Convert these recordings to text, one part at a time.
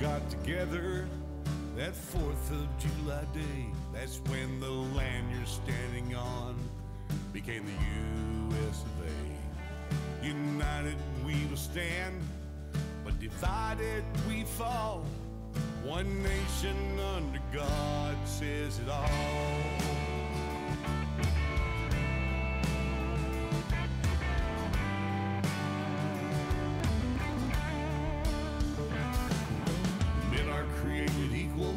got together that 4th of July day. That's when the land you're standing on became the U.S. of A. United we will stand, but divided we fall. One nation under God says it all. Men are created equal,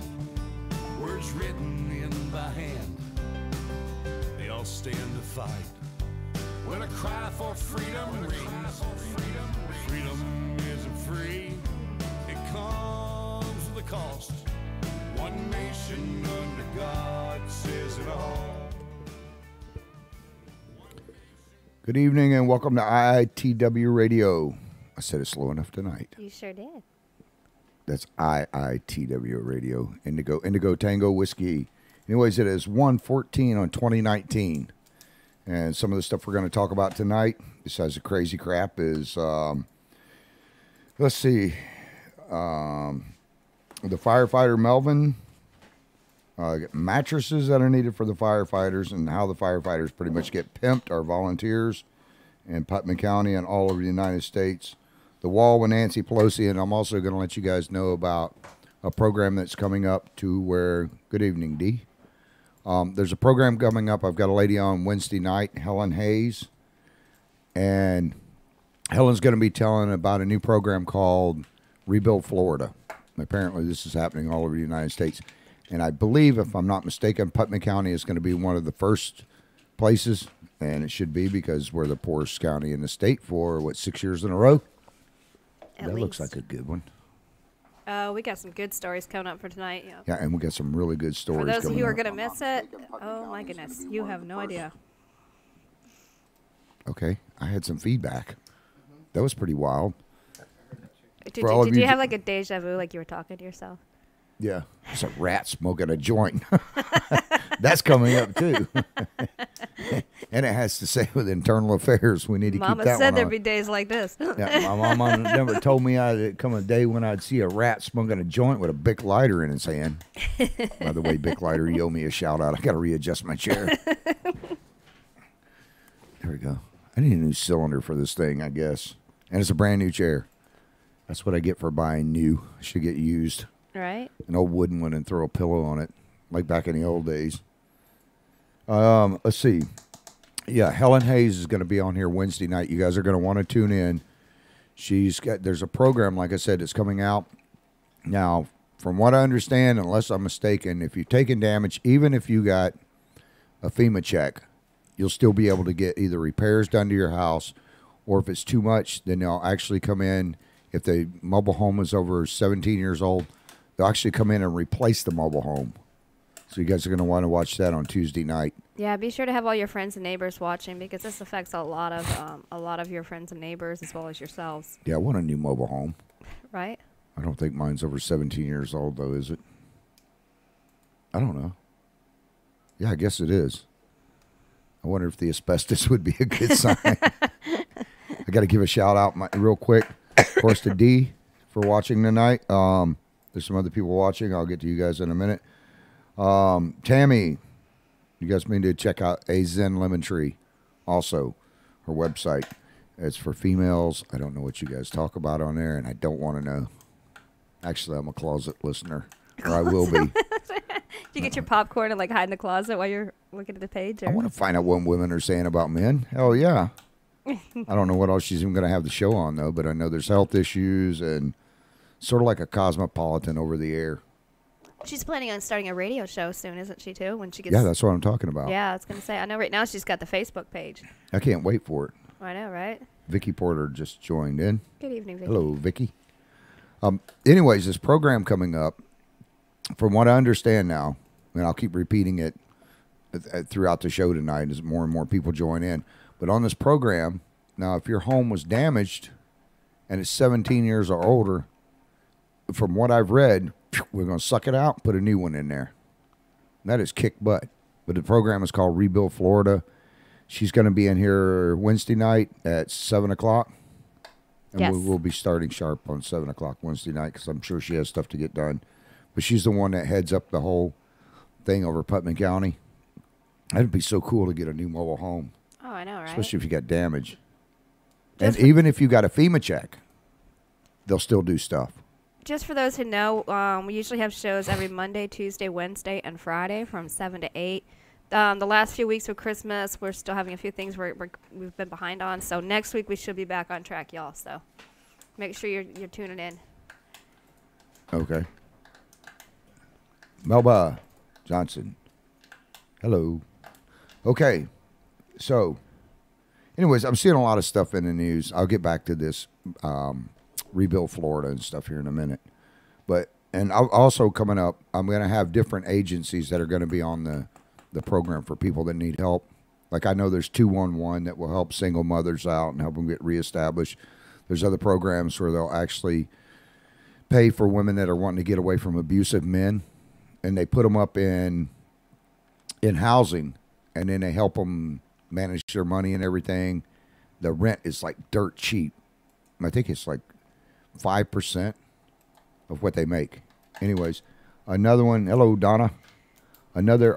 words written in by hand. They all stand to fight when a cry for freedom rings. Freedom isn't free, it comes with a cost. One nation under God says it all. Good evening and welcome to IITW Radio. I said it slow enough tonight. You sure did. That's IITW Radio. Indigo Tango Whiskey. Anyways, it is 1/14 on 2019. And some of the stuff we're going to talk about tonight, besides the crazy crap, is, let's see, the firefighter Melvin, mattresses that are needed for the firefighters, and how the firefighters pretty much get pimped, our volunteers in Putnam County and all over the United States. The wall with Nancy Pelosi, and I'm also going to let you guys know about a program that's coming up to where, good evening, Dee. There's a program coming up. I've got a lady on Wednesday night, Helen Hayes, and Helen's going to be telling about a new program called Rebuild Florida. Apparently this is happening all over the United States. And I believe, if I'm not mistaken, Putnam County is going to be one of the first places, and it should be because we're the poorest county in the state for, 6 years in a row? That looks like a good one. We got some good stories coming up for tonight. Yeah, and we got some really good stories. For those of you who are going to miss it, oh my goodness, you have no idea. Okay, I had some feedback. That was pretty wild. Did you have like a deja vu, like you were talking to yourself? Yeah, there's a rat smoking a joint. That's coming up too. And it has to say with internal affairs. We need to keep that one on. Mama said there'd be days like this. Yeah, my mama never told me I'd come a day when I'd see a rat smoking a joint with a Bic lighter in his hand. By the way, Bic lighter, you owe me a shout out. I got to readjust my chair. There we go. I need a new cylinder for this thing, I guess. And it's a brand new chair. That's what I get for buying new. I should get used. Right. An old wooden one and throw a pillow on it, like back in the old days. Let's see. Yeah, Helen Hayes is going to be on here Wednesday night. You guys are going to want to tune in. There's a program, like I said, that's coming out. Now, from what I understand, unless I'm mistaken, if you've taken damage, even if you got a FEMA check, you'll still be able to get either repairs done to your house, or if it's too much, then they'll actually come in. If the mobile home is over 17 years old, they'll actually come in and replace the mobile home. So you guys are going to want to watch that on Tuesday night. Yeah, be sure to have all your friends and neighbors watching, because this affects a lot of your friends and neighbors as well as yourselves. Yeah, I want a new mobile home. Right? I don't think mine's over 17 years old, though, is it? I don't know. Yeah, I guess it is. I wonder if the asbestos would be a good sign. I got to give a shout out real quick, of course, to Dee for watching tonight. There's some other people watching. I'll get to you guys in a minute. Tammy, you guys need to check out A Zen Lemon Tree. Also, her website. It's for females. I don't know what you guys talk about on there, and I don't want to know. Actually, I'm a closet listener, or I will be. Do you get your popcorn and like hide in the closet while you're looking at the page? Or? I want to find out what women are saying about men. Hell yeah. I don't know what else she's even going to have the show on, though, but I know there's health issues and sort of like a cosmopolitan over the air. She's planning on starting a radio show soon, isn't she, too? When she gets... Yeah, that's what I'm talking about. Yeah, I was going to say. I know right now she's got the Facebook page. I can't wait for it. I know, right? Vicky Porter just joined in. Good evening, Vicky. Hello, Vicky. Anyways, this program coming up, from what I understand now, and I'll keep repeating it throughout the show tonight as more and more people join in, but on this program, now if your home was damaged and it's 17 years or older, from what I've read, we're going to suck it out and put a new one in there. That is kick butt. But the program is called Rebuild Florida. She's going to be in here Wednesday night at 7 o'clock. And Yes. we'll be starting sharp on 7 o'clock Wednesday night because I'm sure she has stuff to get done. But she's the one that heads up the whole thing over Putnam County. That'd be so cool to get a new mobile home, Oh, I know, right? especially if you got damage. Just And even if you got a FEMA check, they'll still do stuff. Just for those who know, we usually have shows every Monday, Tuesday, Wednesday, and Friday from 7 to 8. The last few weeks of Christmas, we're still having a few things we've been behind on. So next week we should be back on track, y'all. So make sure you're tuning in. Okay. Melba Johnson. Hello. Okay. So, anyways, I'm seeing a lot of stuff in the news. I'll get back to this Rebuild Florida and stuff here in a minute. And also coming up, I'm going to have different agencies that are going to be on the program for people that need help. Like I know there's 211 that will help single mothers out and help them get reestablished. There's other programs where they'll actually pay for women that are wanting to get away from abusive men, and they put them up in housing, and then they help them manage their money and everything. The rent is like dirt cheap. I think it's like 5% of what they make. Anyways, another one. Hello, Donna. Another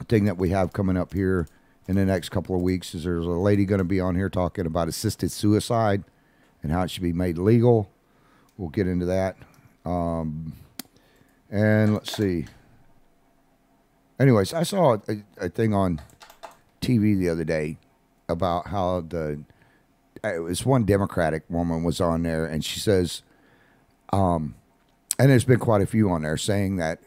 thing that we have coming up here in the next couple of weeks is there's a lady going to be on here talking about assisted suicide and how it should be made legal. We'll get into that. And let's see. Anyways, I saw a thing on TV the other day about how it was one Democratic woman was on there, and she says, and there's been quite a few on there saying that,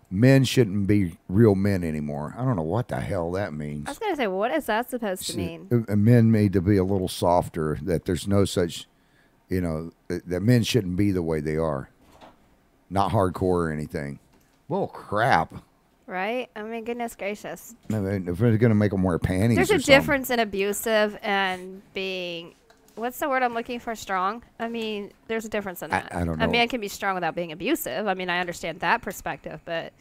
men shouldn't be real men anymore. I don't know what the hell that means. I was going to say, what is that supposed to mean? Men made to be a little softer, that there's no such, that men shouldn't be the way they are. Not hardcore or anything. Well, crap. Right? I mean, goodness gracious. I mean, if they're going to make them wear panties There's or a something. difference in abusive and being, what's the word I'm looking for, strong? I mean, there's a difference in that. I don't know. A man can be strong without being abusive. I mean, I understand that perspective, but it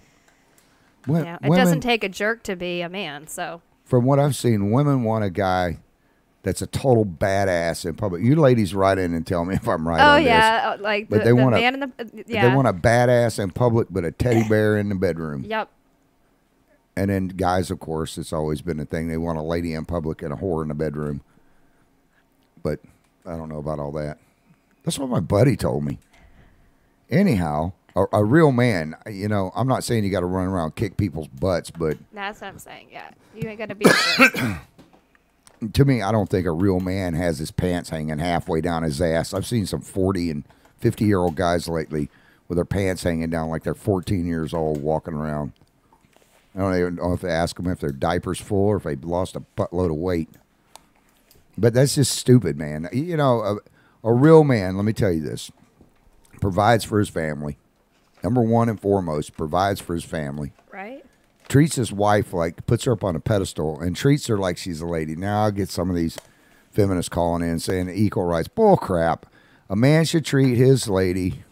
Women, doesn't take a jerk to be a man, so. From what I've seen, women want a guy that's a total badass in public. You ladies write in and tell me if I'm right Oh, on yeah, this. like But the want man in the, yeah. They want a badass in public, but a teddy bear in the bedroom. Yep. And then guys, of course, it's always been a thing. They want a lady in public and a whore in the bedroom. But I don't know about all that. That's what my buddy told me. Anyhow, a real man, I'm not saying you got to run around and kick people's butts, but That's what I'm saying, yeah. You ain't got to be a jerk. to me, I don't think a real man has his pants hanging halfway down his ass. I've seen some 40 and 50-year-old guys lately with their pants hanging down like they're 14 years old walking around. I don't even know if they ask them if their diaper's full or if they've lost a buttload of weight. But that's just stupid, man. A real man, let me tell you this, provides for his family. Number one and foremost, provides for his family. Right? Treats his wife puts her up on a pedestal and treats her like she's a lady. Now I'll get some of these feminists calling in saying equal rights. Bull crap. A man should treat his lady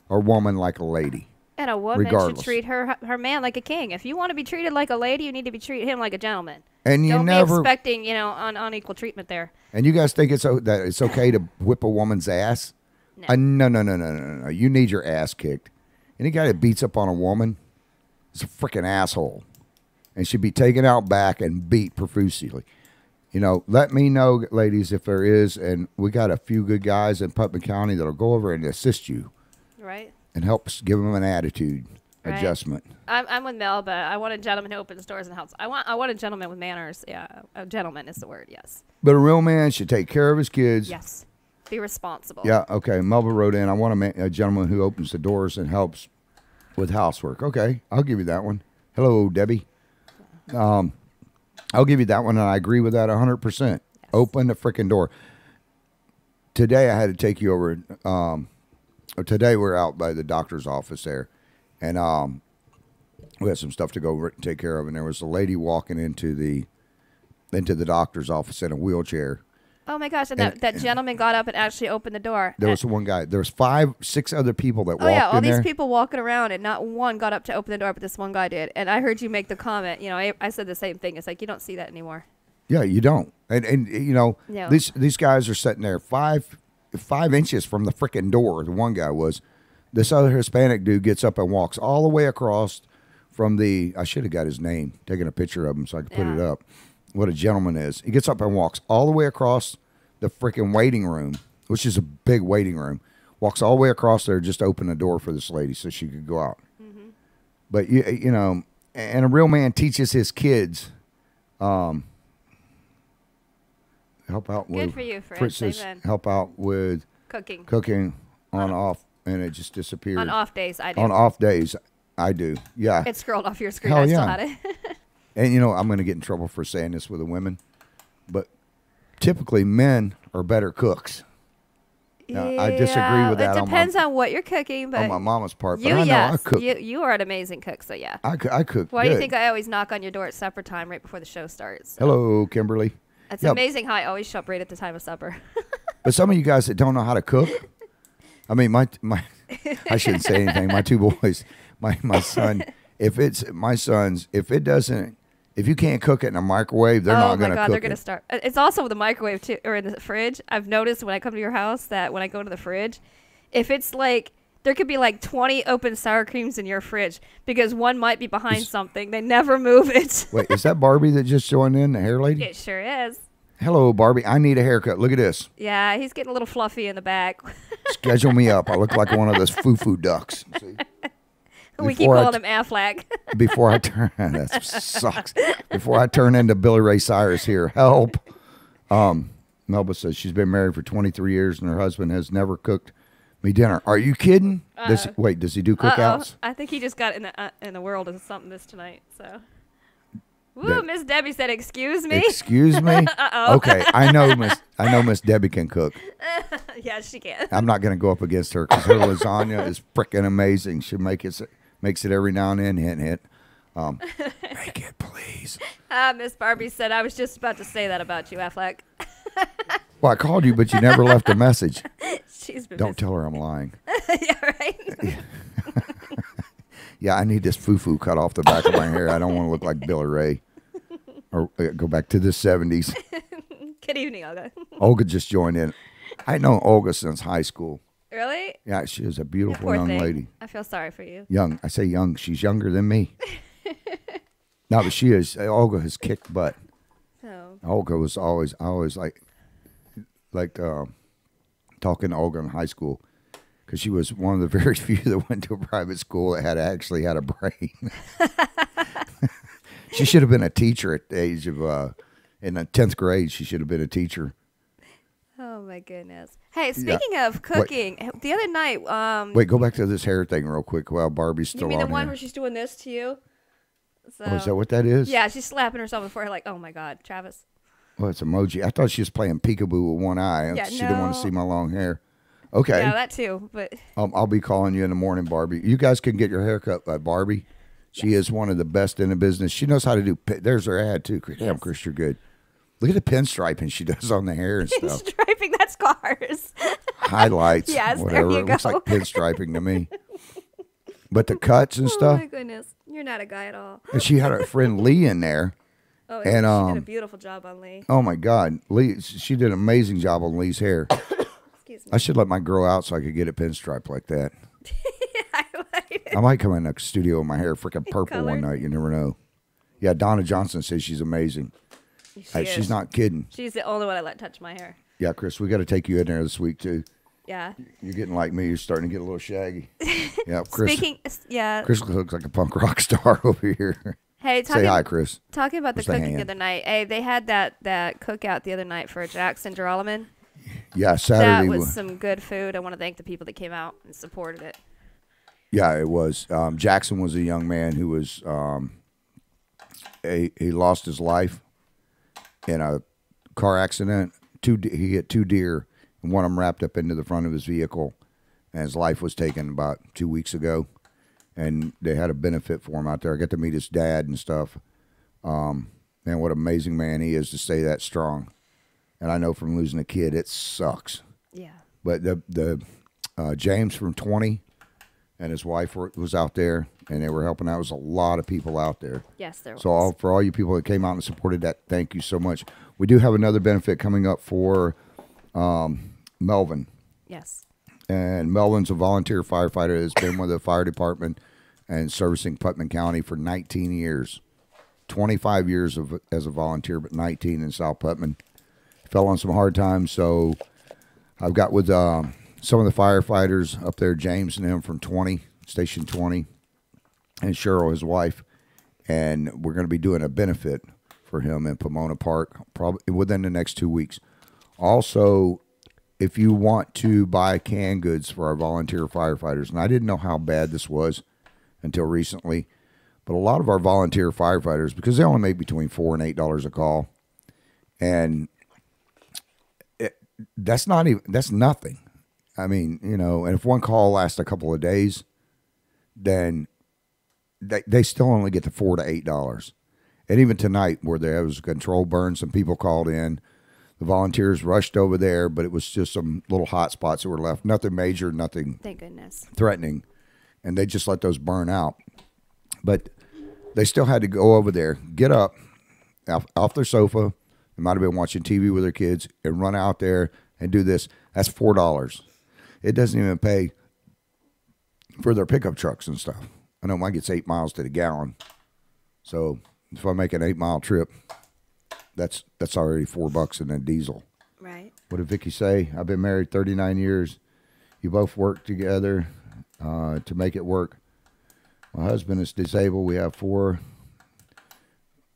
or woman like a lady. And a woman Regardless. should treat her man like a king. If you want to be treated like a lady, you need to be treated him like a gentleman. And you Don't never be expecting, unequal treatment there. And you guys think that it's okay to whip a woman's ass? No. No. You need your ass kicked. Any guy that beats up on a woman is a freaking asshole and should be taken out back and beat profusely. Let me know, ladies, if there is. And we got a few good guys in Putnam County that'll go over and assist you. Right? And help give them an attitude adjustment. I'm with Mel, but I want a gentleman who opens doors and helps. I want a gentleman with manners. Yeah, a gentleman is the word. Yes. But a real man should take care of his kids. Yes. Be responsible. Yeah. Okay. Melba wrote in. I want a gentleman who opens the doors and helps with housework. Okay, I'll give you that one. Hello, Debbie. I'll give you that one, and I agree with that 100%. Yes. Open the freaking door. Today I had to take you over. Today we're out by the doctor's office there, and we had some stuff to go over and take care of. And there was a lady walking into the doctor's office in a wheelchair. Oh my gosh! And that gentleman got up and actually opened the door. There was one guy. There was 5, 6 other people that walked in there. Oh yeah, all these people walking around, and not one got up to open the door, but this one guy did. And I heard you make the comment. I said the same thing. It's like you don't see that anymore. Yeah, you don't. And you know, No. these guys are sitting there 5 inches from the freaking door. The one guy was. This other Hispanic dude gets up and walks all the way across from the. I should have got his name, taken a picture of him so I could put it up. What a gentleman is. He gets up and walks all the way across the freaking waiting room, which is a big waiting room. Walks all the way across there, just to open the door for this lady so she could go out. Mm-hmm. But you know, and a real man teaches his kids. Help out with. Good for you, Fritz. Amen. Help out with Cooking on off, and it just disappeared. on off days. I do. On off days, I do. Yeah. It scrolled off your screen. Hell I still yeah. had it. And you know, I'm going to get in trouble for saying this with the women, but typically men are better cooks. Now, I disagree with that. It depends on what you're cooking, but on my mama's part. But you, I know yes, I cook. you are an amazing cook. So yeah. I cook. Why do you good. think I always knock on your door at supper time right before the show starts? Hello, Kimberly. It's Yeah, amazing how I always show up right at the time of supper. But some of you guys that don't know how to cook, I mean, my I shouldn't say anything. My two boys, my son, if you can't cook it in a microwave, they're not going to cook they're going to start. It's also with the microwave too, or in the fridge. I've noticed when I come to your house that when I go to the fridge, if it's like there could be like 20 open sour creams in your fridge because one might be behind something. They never move it. Wait, is that Barbie that just joined in, the hair lady? It sure is. Hello, Barbie. I need a haircut. Look at this. Yeah, he's getting a little fluffy in the back. Schedule me up. I look like one of those foo-foo ducks. See? We keep calling him Affleck. Before I turn, that sucks. Before I turn into Billy Ray Cyrus here, help. Melba says she's been married for 23 years and her husband has never cooked me dinner. Are you kidding? Does he do cookouts? I think he just got in the world of something this tonight. So, woo, Miss Debbie said, "Excuse me." Excuse me. Okay, I know Miss Debbie can cook. Yeah, she can. I'm not going to go up against her because her lasagna is freaking amazing. She makes it every now and then. Hint. Make it, please. Miss Barbie said, "I was just about to say that about you, Affleck." Well, I called you, but you never left a message. She's been Don't tell her I'm lying. Yeah, right. Yeah, I need this foo-foo cut off the back of my hair. I don't want to look like Billy Ray. Or go back to the 70s. Good evening, Olga. Olga just joined in. I know Olga since high school. Really? Yeah, she is a beautiful Poor young thing. lady. I feel sorry for you. Young. I say young. She's younger than me. No, but she is. Olga has kicked butt. Oh. Olga was always, I always like talking to Olga in high school because she was one of the very few that went to a private school that actually had a brain. She should have been a teacher at the age of, in the 10th grade, she should have been a teacher. Oh, my goodness. Hey, speaking of cooking, the other night... Wait, go back to this hair thing real quick while Barbie's still on You mean the one here. where she's doing this to you? So, Oh, is that what that is? Yeah, she's slapping herself in the forehead like, oh, my God, Travis. Well, it's emoji. I thought she was playing peekaboo with one eye. Yeah, She didn't want to no. see my long hair. Okay. Yeah, that too, but... I'll be calling you in the morning, Barbie. You guys can get your hair cut by Barbie. She is one of the best in the business. She knows how to do... There's her ad, too. Damn, Chris, you're good. Look at the pinstriping she does on the hair and stuff. Pinstriping, that's cars. Highlights, Yes, whatever. there you It looks go. like pinstriping to me. But the cuts and Oh, stuff... my goodness. You're not a guy at all. And she had her friend Lee in there. Oh, And, she did um, a beautiful job on Lee. Oh, my God. Lee, she did an amazing job on Lee's hair. Excuse me. I should let mine grow out so I could get it pinstripe like that. I like it. I might come in the studio with my hair freaking purple one Colored? night. You never know. Yeah, Donna Johnson says she's amazing. She's is. not kidding. She's the only one I let touch my hair. Yeah, Chris, we got to take you in there this week, too. Yeah. You're getting like me. You're starting to get a little shaggy. Yeah, Chris. Yeah. Chris looks like a punk rock star over here. Hey, Say hi, Chris. Talking about the Where's the cooking hand? the other night. Hey, they had that cookout the other night for Jackson Geralman. Yeah, Saturday. That was some good food. I want to thank the people that came out and supported it. Yeah, it was. Jackson was a young man who was he lost his life in a car accident. He hit two deer, and one of them wrapped up into the front of his vehicle, and his life was taken about 2 weeks ago. And they had a benefit for him out there. I got to meet his dad and stuff. Man, what an amazing man he is to stay that strong. And I know from losing a kid, it sucks. Yeah. But the James from 20, and his wife was out there, and they were helping out. There was a lot of people out there. Yes, there was. So for all you people that came out and supported that, thank you so much. We do have another benefit coming up for Melvin. Yes. And Melvin's a volunteer firefighter that's been with the fire department and servicing Putnam County for 19 years. 25 years as a volunteer, but 19 in South Putnam. Fell on some hard times, so I've got with some of the firefighters up there, James and him from Station 20, and Cheryl, his wife, and we're going to be doing a benefit for him in Pomona Park probably within the next 2 weeks. Also, if you want to buy canned goods for our volunteer firefighters, and I didn't know how bad this was until recently, but a lot of our volunteer firefighters, because they only make between $4 and $8 a call, and that's nothing. I mean, and if one call lasts a couple of days, then they still only get the $4 to $8. And even tonight, where there was a control burn, some people called in. The volunteers rushed over there, but it was just some little hot spots that were left. Nothing major, nothing Thank goodness. threatening. And they just let those burn out. But they still had to go over there, get up off their sofa. They might have been watching TV with their kids and run out there and do this. That's $4. It doesn't even pay for their pickup trucks and stuff. I know mine gets 8 miles to the gallon. So if I make an 8-mile trip, that's already $4 in a diesel. Right. What did Vicky say? I've been married 39 years. You both work together to make it work. My husband is disabled. We have 4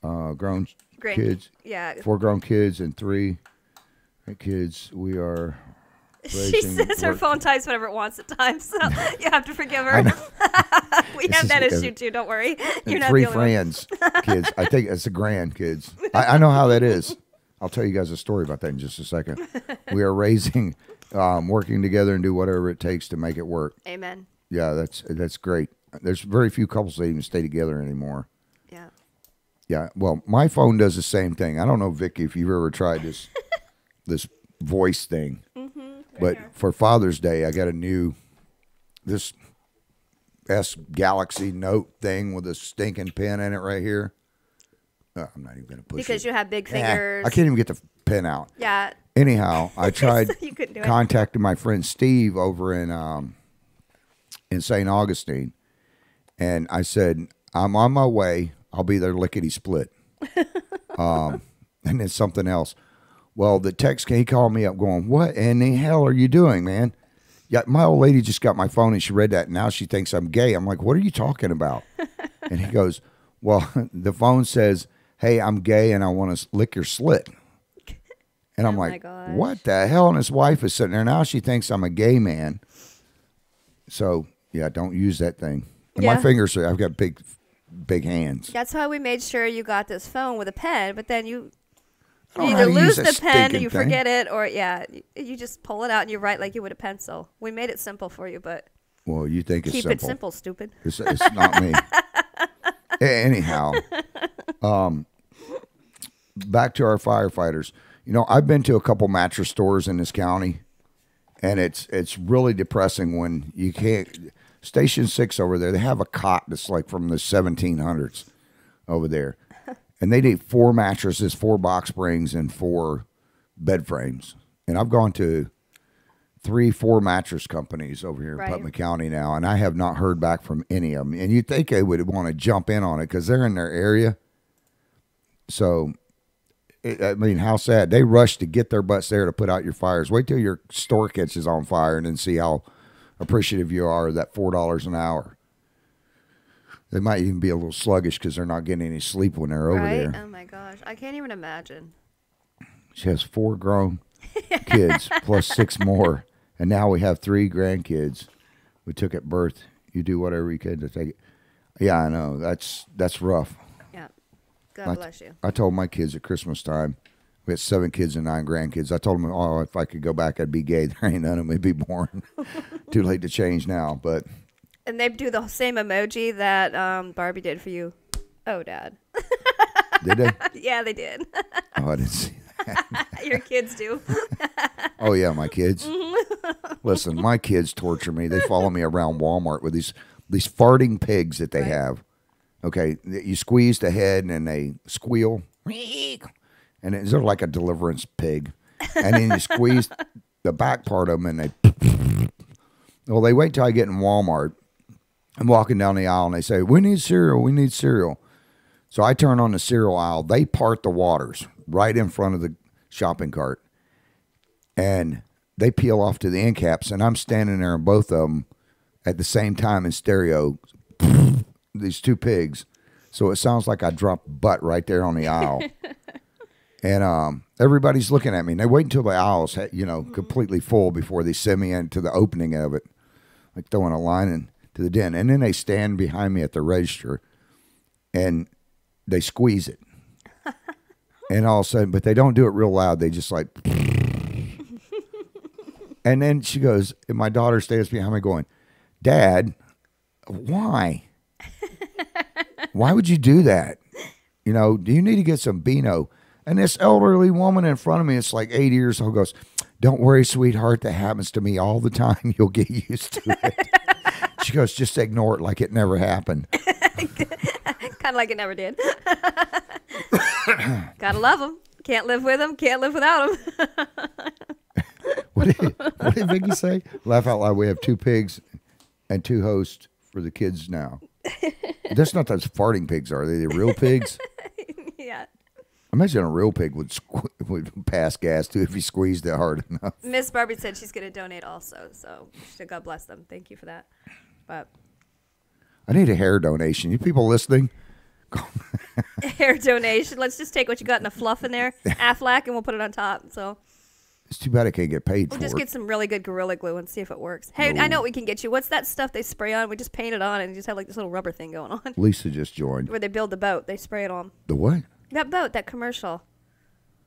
grown kids. Yeah. 4 grown kids and 3 kids. We are She raising says her work- phone types whatever it wants at times, so you have to forgive her. We This have is- that issue too. Don't worry. You're and not 3 the only one. friends, kids. I think it's the grandkids. I know how that is. I'll tell you guys a story about that in just a second. We are raising, working together and do whatever it takes to make it work. Amen. Yeah, that's great. There's very few couples that even stay together anymore. Yeah. Yeah, well, my phone does the same thing. I don't know, Vicky, if you've ever tried this voice thing. But for Father's Day, I got this S Galaxy Note thing with a stinking pen in it right here. I'm not even going to push it. Because you have big fingers. I can't even get the pen out. Yeah. Anyhow, I tried You couldn't do it. contacting my friend Steve over in St. Augustine, and I said, I'm on my way. I'll be there lickety split. And then something else. Well, the text he called me up going, what in the hell are you doing, man? Yeah, my old lady just got my phone and she read that and now she thinks I'm gay. I'm like, what are you talking about? And he goes, well, the phone says, hey, I'm gay and I want to lick your slit. And I'm Oh, my like, gosh. what the hell? And his wife is sitting there. Now she thinks I'm a gay man. So, yeah, don't use that thing. And my Yeah. fingers I've got big hands. That's why we made sure you got this phone with a pen, but then you I don't know either how to lose use the that pen or stinking you thing. forget it, or you just pull it out and you write like you would a pencil. We made it simple for you, but Well, you think it's keep simple. it simple, stupid. It's not me. Anyhow, back to our firefighters. I've been to a couple mattress stores in this county, and it's really depressing when you can't. Station 6 over there, they have a cot that's like from the 1700s over there, and they need 4 mattresses, 4 box springs, and 4 bed frames. And I've gone to 3-4 mattress companies over here in Right. Putnam County now, and I have not heard back from any of them. And you'd think they would want to jump in on it because they're in their area. So, I mean, how sad. They rush to get their butts there to put out your fires. Wait till your store catches on fire and then see how appreciative you are of that $4 an hour. They might even be a little sluggish because they're not getting any sleep when they're over Right? there. Oh my gosh, I can't even imagine. She has 4 grown kids plus 6 more. And now we have 3 grandkids we took at birth. You do whatever you can to take it. Yeah, I know. That's rough. Yeah. God bless you. I told my kids at Christmas time, we had 7 kids and 9 grandkids. I told them, oh, if I could go back, I'd be gay. There ain't none of them would be born. Too late to change now. But And they do the same emoji that Barbie did for you. Oh, Dad. did they? Yeah, they did. Oh, I didn't see that. Your kids do. Oh, yeah, my kids. Listen, my kids torture me. They follow me around Walmart with these farting pigs that they have. Okay, you squeeze the head and then they squeal, and it's sort of like a deliverance pig. And then you squeeze the back part of them and they. Well, they wait till I get in Walmart. I'm walking down the aisle and they say, "We need cereal. We need cereal." So I turn on the cereal aisle. They part the waters right in front of the shopping cart, and they peel off to the end caps, and I'm standing there in both of them at the same time in stereo. These two pigs, so it sounds like I dropped butt right there on the aisle, and everybody's looking at me. And they wait until the aisle's completely full before they send me into the opening of it, like throwing a line into the den. And then they stand behind me at the register, and they squeeze it, and all of a sudden, but they don't do it real loud. They just like, and then she goes, and my daughter stands behind me going, "Dad, why? Why would you do that? Do you need to get some Beano?" And this elderly woman in front of me, it's like 80 years old, goes, "Don't worry, sweetheart. That happens to me all the time. You'll get used to it." She goes, "Just ignore it like it never happened." Kind of like it never did. Gotta love them. Can't live with them. Can't live without them. What did Vicky say? Laugh out loud. We have 2 pigs and 2 hosts for the kids now. That's not those farting pigs, are they? The real pigs? Yeah. Imagine a real pig would pass gas too if you squeezed it hard enough. Miss Barbie said she's going to donate also, so God bless them. Thank you for that. But I need a hair donation. You people listening? Hair donation. Let's just take what you got in the fluff in there, Aflac, and we'll put it on top. So it's too bad I can't get paid for it. We'll just get some really good Gorilla Glue and see if it works. Hey, I know what we can get you. What's that stuff they spray on? We just paint it on and you just have like this little rubber thing going on. Lisa just joined. Where they build the boat. They spray it on. The what? That boat, that commercial.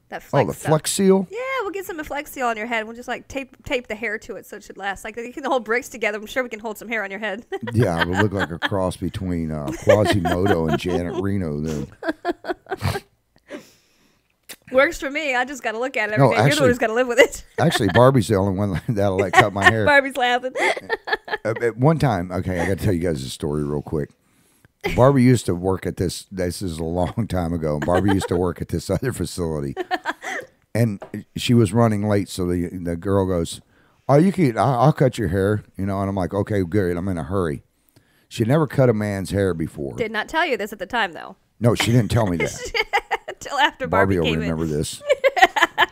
That Flex the stuff. Flex Seal? Yeah, we'll get some Flex Seal on your head. We'll just like tape the hair to it so it should last. Like you can hold bricks together. I'm sure we can hold some hair on your head. Yeah, it would look like a cross between Quasimodo and Janet Reno then. Works for me. I just got to look at it every day. You're the one who's got to live with it. Actually, Barbie's the only one that'll let cut my hair. Barbie's laughing. At one time, okay, I got to tell you guys a story real quick. Barbie used to work at this is a long time ago. Barbie used to work at this other facility. And she was running late, so the girl goes, "Oh, I'll cut your hair," and I'm like, "Okay, good, I'm in a hurry." She never cut a man's hair before. Did not tell you this at the time, though. No, she didn't tell me that. Until after Barbie will came remember in. this.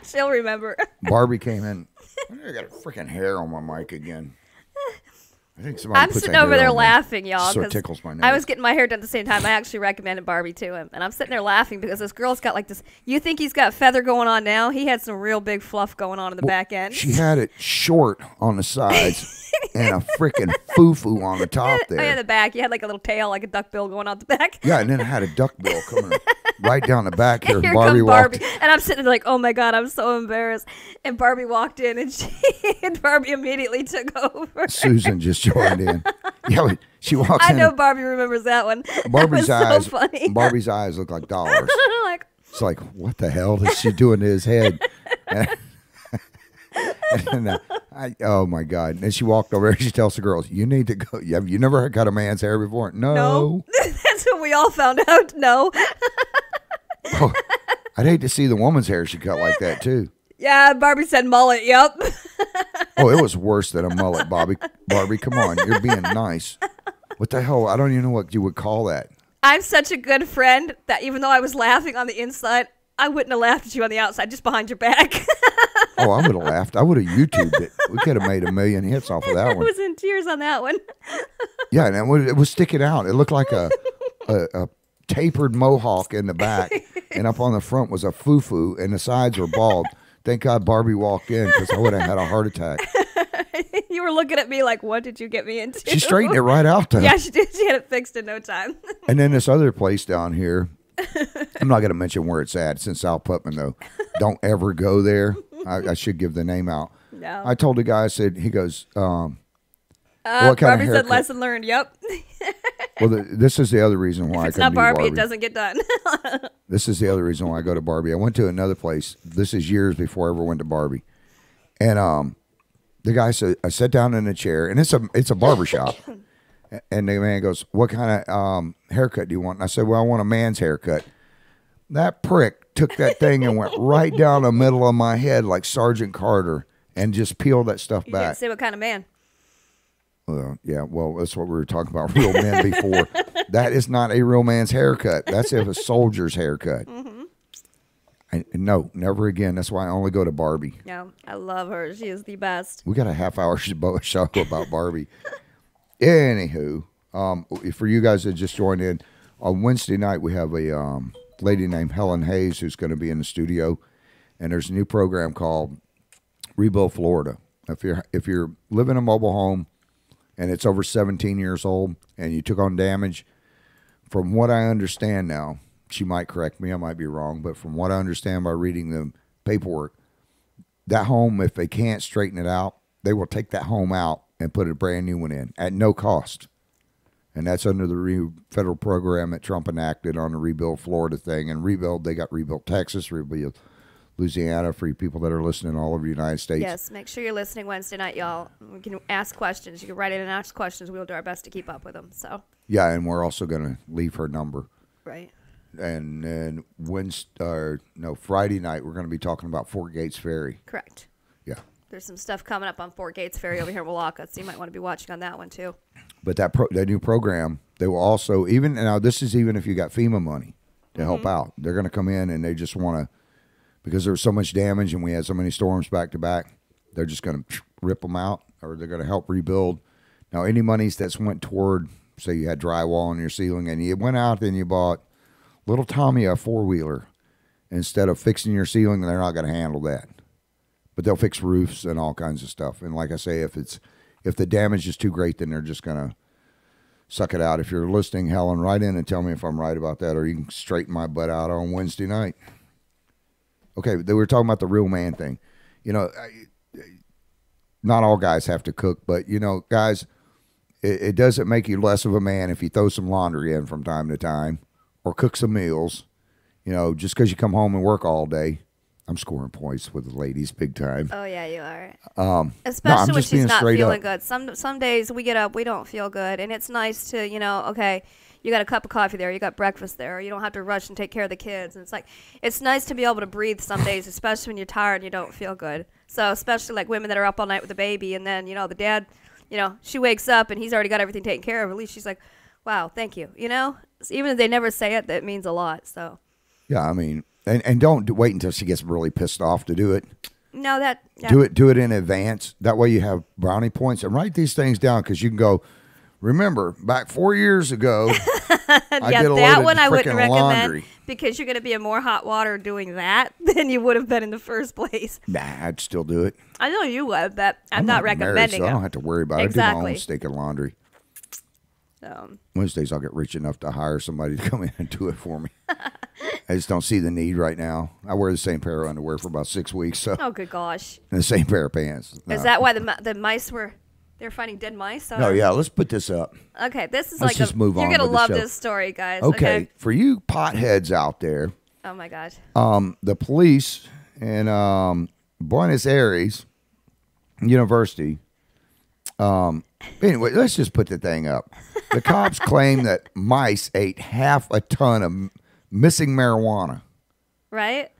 She'll remember. Barbie came in. I got a freaking hair on my mic again. I think somebody I'm put sitting that over hair there on laughing, y'all. So it tickles my nose. I was getting my hair done at the same time. I actually recommended Barbie to him. And I'm sitting there laughing because this girl's got like this. You think he's got feather going on now? He had some real big fluff going on in the back end. She had it short on the sides and a freaking foo-foo on the top there. Oh, yeah, the back. You had like a little tail, like a duck bill going out the back. Yeah, and then I had a duck bill coming right down the back here. And here Barbie comes Barbie. walked. And I'm sitting there like, oh my God, I'm so embarrassed. And Barbie walked in and Barbie immediately took over. Susan just joined in. Yeah, she walks in. I know Barbie remembers that one. Barbie's that was eyes. so funny. Barbie's eyes look like dollars. Like, It's like, what the hell is she doing to his head? Oh my God! And she walked over. She tells the girls, "You need to go. You never cut a man's hair before." No. That's what we all found out. No. Oh, I'd hate to see the woman's hair she cut like that too. Yeah, Barbie said mullet. Yep. Oh, it was worse than a mullet, Barbie. Barbie, come on, you're being nice. What the hell? I don't even know what you would call that. I'm such a good friend that even though I was laughing on the inside, I wouldn't have laughed at you on the outside, just behind your back. Oh, I would have laughed. I would have YouTubed it. We could have made 1 million hits off of that I one. was in tears on that one. Yeah, and it was sticking out. It looked like a tapered mohawk in the back, and up on the front was a foo-foo, and the sides were bald. Thank God Barbie walked in because I would have had a heart attack. You were looking at me like, what did you get me into? She straightened it right out, though. Yeah, she did. She had it fixed in no time. And then this other place down here, I'm not going to mention where it's at. It's in South Putman, though. Don't ever go there. I should give the name out. No. I told the guy, I said, he goes, what kind Barbie of said haircut? lesson learned. Yep. Well, this is the other reason why If it's I couldn't not do Barbie, Barbie. it doesn't get done. This is the other reason why I go to Barbie. I went to another place. This is years before I ever went to Barbie. And the guy said, I sat down in a chair, and it's a barber shop. And the man goes, what kind of haircut do you want? And I said, well, I want a man's haircut. That prick took that thing and went right down the middle of my head like Sergeant Carter and just peeled that stuff You back. didn't say what kind of man. Well, yeah, well, that's what we were talking about, real men before. That is not a real man's haircut. That's a soldier's haircut. No, never again. That's why I only go to Barbie. No, I love her. She is the best. We got a half-hour show about Barbie. Anywho, for you guys that just joined in, on Wednesday night we have a lady named Helen Hayes who's going to be in the studio, and there's a new program called Rebuild Florida. If you're living in a mobile home and it's over 17 years old and you took on damage, from what I understand now, she might correct me, I might be wrong, but from what I understand by reading the paperwork, that home, if they can't straighten it out, they will take that home out and put a brand new one in at no cost. And that's under the federal program that Trump enacted on the Rebuild Florida thing. And Rebuild, they got Rebuild Texas, Rebuild Louisiana for you people that are listening all over the United States. Yes, make sure you're listening Wednesday night, y'all. We can ask questions. You can write in and ask questions. We'll do our best to keep up with them. So. Yeah, and we're also going to leave her number. Right. And then Friday night, we're going to be talking about Fort Gates Ferry. Correct. Yeah. There's some stuff coming up on Fort Gates Ferry over here in Willaca, so you might want to be watching on that one too. But that new program, they will also, even now this is even if you got FEMA money to help out, they're going to come in and they just want to, because there was so much damage and we had so many storms back to back, they're just going to rip them out, or they're going to help rebuild. Now, any monies that's went toward, say you had drywall on your ceiling and you went out and you bought little Tommy a 4-wheeler instead of fixing your ceiling, they're not going to handle that. But they'll fix roofs and all kinds of stuff. And like I say, if the damage is too great, then they're just going to suck it out. If you're listening, Helen, write in and tell me if I'm right about that, or you can straighten my butt out on Wednesday night. Okay, they were talking about the real man thing. You know, not all guys have to cook, but, you know, guys, it doesn't make you less of a man if you throw some laundry in from time to time or cook some meals. You know, just because you come home and work all day. I'm scoring points with the ladies big time. Oh, yeah, you are. Especially when she's not feeling good. Some days we get up, we don't feel good. And it's nice to, you know, okay, you got a cup of coffee there, you got breakfast there, you don't have to rush and take care of the kids. And it's nice to be able to breathe some days, especially when you're tired and you don't feel good. So especially like women that are up all night with the baby, and then, you know, the dad, you know, she wakes up and he's already got everything taken care of. At least she's like, wow, thank you. You know, so even if they never say it, that means a lot. So. Yeah, I mean, and don't wait until she gets really pissed off to do it. No, yeah. Do it in advance. That way you have brownie points, and write these things down, because you can go, remember, back 4 years ago, I did a load of one I wouldn't recommend laundry. Because you're going to be in more hot water doing that than you would have been in the first place. Nah, I'd still do it. I know you would, but I'm not recommending married, so it. I don't have to worry about it. I do my own steak and laundry. Wednesdays I'll get rich enough to hire somebody to come in and do it for me. I just don't see the need right now. I wear the same pair of underwear for about 6 weeks. So. Oh, good gosh. And the same pair of pants. No. Is that why the mice they're finding dead mice? No, yeah, let's put this up. Okay, this is let's just move on. You're going to love show. this story, guys. Okay, for you potheads out there. Oh, my God. The police in Buenos Aires University. Anyway, let's just put the thing up. The cops claim that mice ate half a ton of missing marijuana. Right?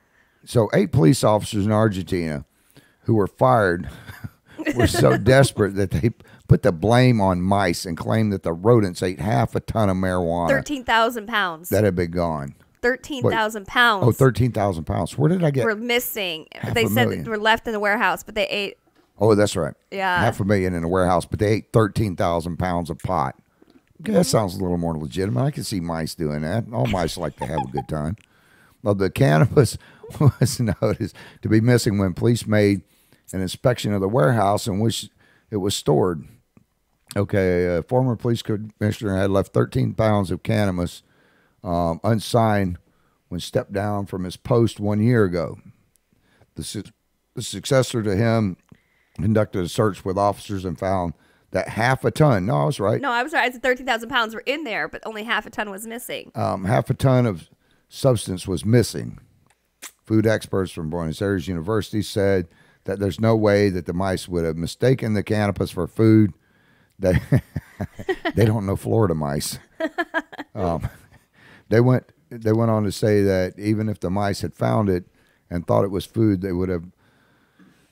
So 8 police officers in Argentina who were fired were so desperate that they put the blame on mice and claimed that the rodents ate half a ton of marijuana. 13,000 pounds. That had been gone. 13,000 pounds. Oh, 13,000 pounds. Where did I get? Were missing. They said that were left in the warehouse, but they ate. Oh, that's right. Yeah. 500,000 in the warehouse, but they ate 13,000 pounds of pot. Okay, that sounds a little more legitimate. I can see mice doing that. All mice like to have a good time. Well, the cannabis was noticed to be missing when police made an inspection of the warehouse in which it was stored. Okay, a former police commissioner had left 13 pounds of cannabis unsigned when stepped down from his post 1 year ago. The successor to him conducted a search with officers and found that half a ton. No, I was right. No, I was right. I said 13,000 pounds were in there, but only half a ton was missing. Half a ton of substance was missing. Food experts from Buenos Aires University said that there's no way that the mice would have mistaken the cannabis for food. They they don't know Florida mice. They went on to say that even if the mice had found it and thought it was food, they would have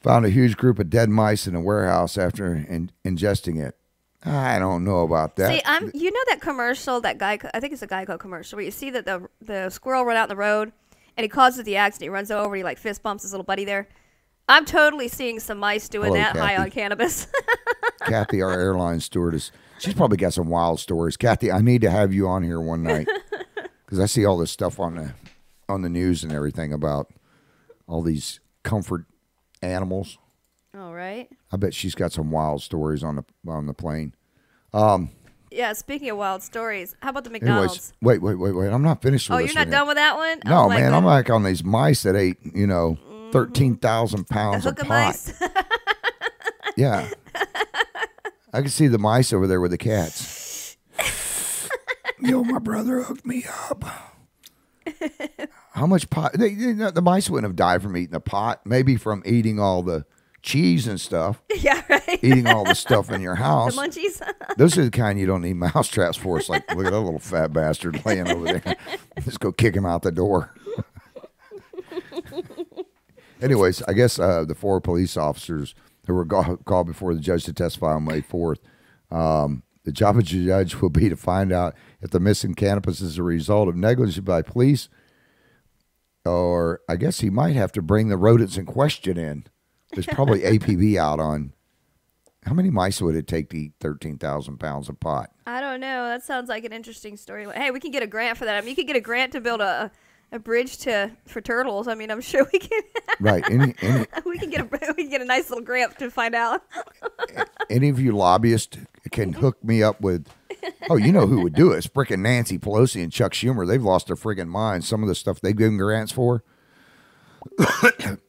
found a huge group of dead mice in a warehouse after ingesting it. I don't know about that. See, you know that commercial, that Geico, I think it's a Geico commercial, where you see that the squirrel run out in the road and he causes the accident. He runs over, he like fist bumps his little buddy there. I'm totally seeing some mice doing that Kathy. high on cannabis. Kathy, our airline stewardess, she's probably got some wild stories. Kathy, I need to have you on here one night because I see all this stuff on the news and everything about all these comfort animals. All right. I bet she's got some wild stories on the plane. Yeah, speaking of wild stories, how about the McDonald's? Anyways, wait. I'm not finished with this. Oh, you're not done with that one? No, oh, man. I'm like on these mice that ate, 13,000 pounds of pot. Mice. Yeah. I can see the mice over there with the cats. My brother hooked me up. How much pot? The mice wouldn't have died from eating the pot. Maybe from eating all the cheese and stuff. Yeah, right. Eating all the stuff in your house. The munchies. Those are the kind you don't need mouse traps for. It's like, look at that little fat bastard laying over there. Just go kick him out the door. Anyways, I guess the 4 police officers who were called before the judge to testify on May 4th, the job of the judge will be to find out if the missing cannabis is a result of negligence by police, or I guess he might have to bring the rodents in question in. There's probably APB out on how many mice would it take to eat 13,000 pounds of pot? I don't know. That sounds like an interesting story. Hey, we can get a grant for that. I mean, you could get a grant to build a bridge for turtles. I mean, I'm sure we can. Right. we can get a nice little grant to find out. Any of you lobbyists can hook me up with. Oh, you know who would do it? It's frickin' Nancy Pelosi and Chuck Schumer. They've lost their friggin' minds. Some of the stuff they've given grants for.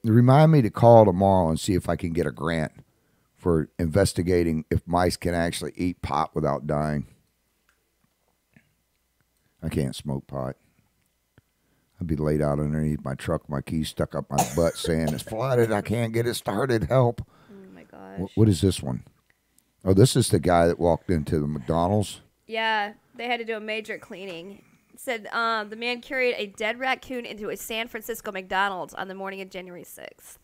Remind me to call tomorrow and see if I can get a grant for investigating if mice can actually eat pot without dying. I can't smoke pot. I'd be laid out underneath my truck, my keys stuck up my butt saying, it's flooded, I can't get it started, help. Oh, my gosh. What is this one? Oh, this is the guy that walked into the McDonald's? Yeah, they had to do a major cleaning. It said the man carried a dead raccoon into a San Francisco McDonald's on the morning of January 6th.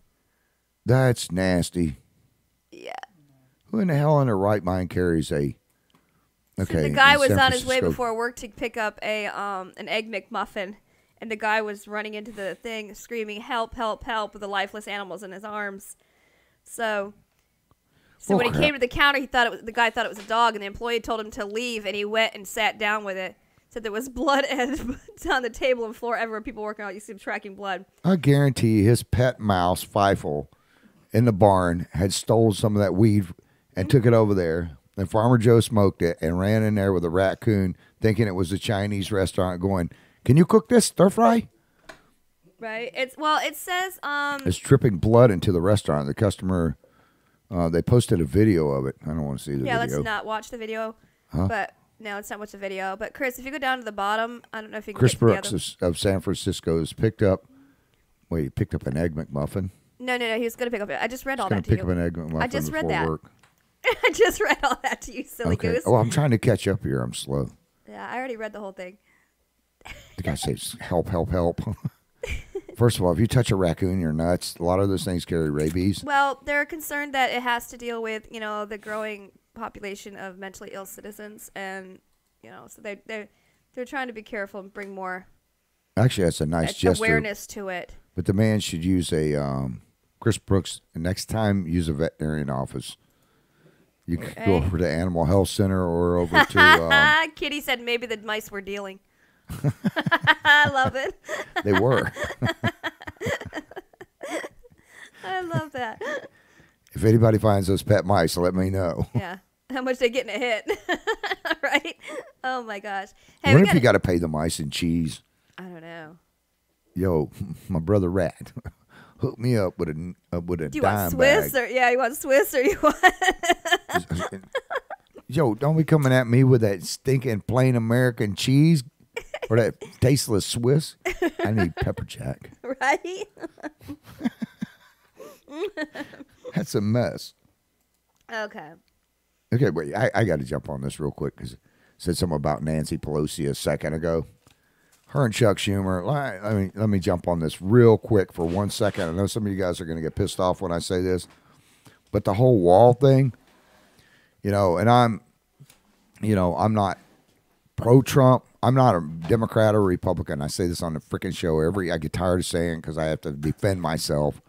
That's nasty. Yeah. Who in the hell in their right mind carries a... Okay, So the guy was San on his way Francisco- before work to pick up an Egg McMuffin, and the guy was running into the thing screaming, help, help, help, with the lifeless animals in his arms. So Oh, when he crap. came to the counter, the guy thought it was a dog, and the employee told him to leave, and he went and sat down with it. Said there was blood on the table and floor everywhere. People working out, you see him tracking blood. I guarantee his pet mouse, Feifel, in the barn had stole some of that weed and took it over there. And Farmer Joe smoked it and ran in there with a raccoon thinking it was a Chinese restaurant going, can you cook this stir fry? Right. It says It's dripping blood into the restaurant. The customer, they posted a video of it. I don't want to see the video. let's not watch the video. But no, let's not watch the video. But Chris, if you go down to the bottom, I don't know if you can Chris get to the Brooks other. of San Francisco has picked up an Egg McMuffin. No, he was going to pick up. I just read all He's going that to to pick you. up an Egg McMuffin I just read before that. work. I just read all that to you, silly Okay. goose. Oh, I'm trying to catch up here. I'm slow. Yeah, I already read the whole thing. The guy says, help, help, help. First of all, if you touch a raccoon, you're nuts. A lot of those things carry rabies. Well, they're concerned that it has to deal with, the growing population of mentally ill citizens, and so they're trying to be careful and bring more Actually, that's a nice gesture. awareness to it. But the man should use a Chris Brooks. Next time, use a veterinarian office. You could go over to Animal Health Center or over to. Kitty said maybe the mice were dealing. I love it. They were. I love that. If anybody finds those pet mice, let me know. Yeah. How much they getting a hit. Right? Oh, my gosh. I Hey, wonder if you got to pay the mice in cheese. I don't know. Yo, my brother Rat, hook me up with a Do you dime want Swiss? bag. You want Swiss or you want... Yo, don't be coming at me with that stinking plain American cheese or that tasteless Swiss. I need pepper jack. Right? That's a mess. Okay. Okay, wait. I got to jump on this real quick because I said something about Nancy Pelosi a second ago. Her and Chuck Schumer. Let me jump on this real quick for 1 second. I know some of you guys are going to get pissed off when I say this, but the whole wall thing, and I'm not pro-Trump. I'm not a Democrat or Republican. I say this on the freaking show I get tired of saying because I have to defend myself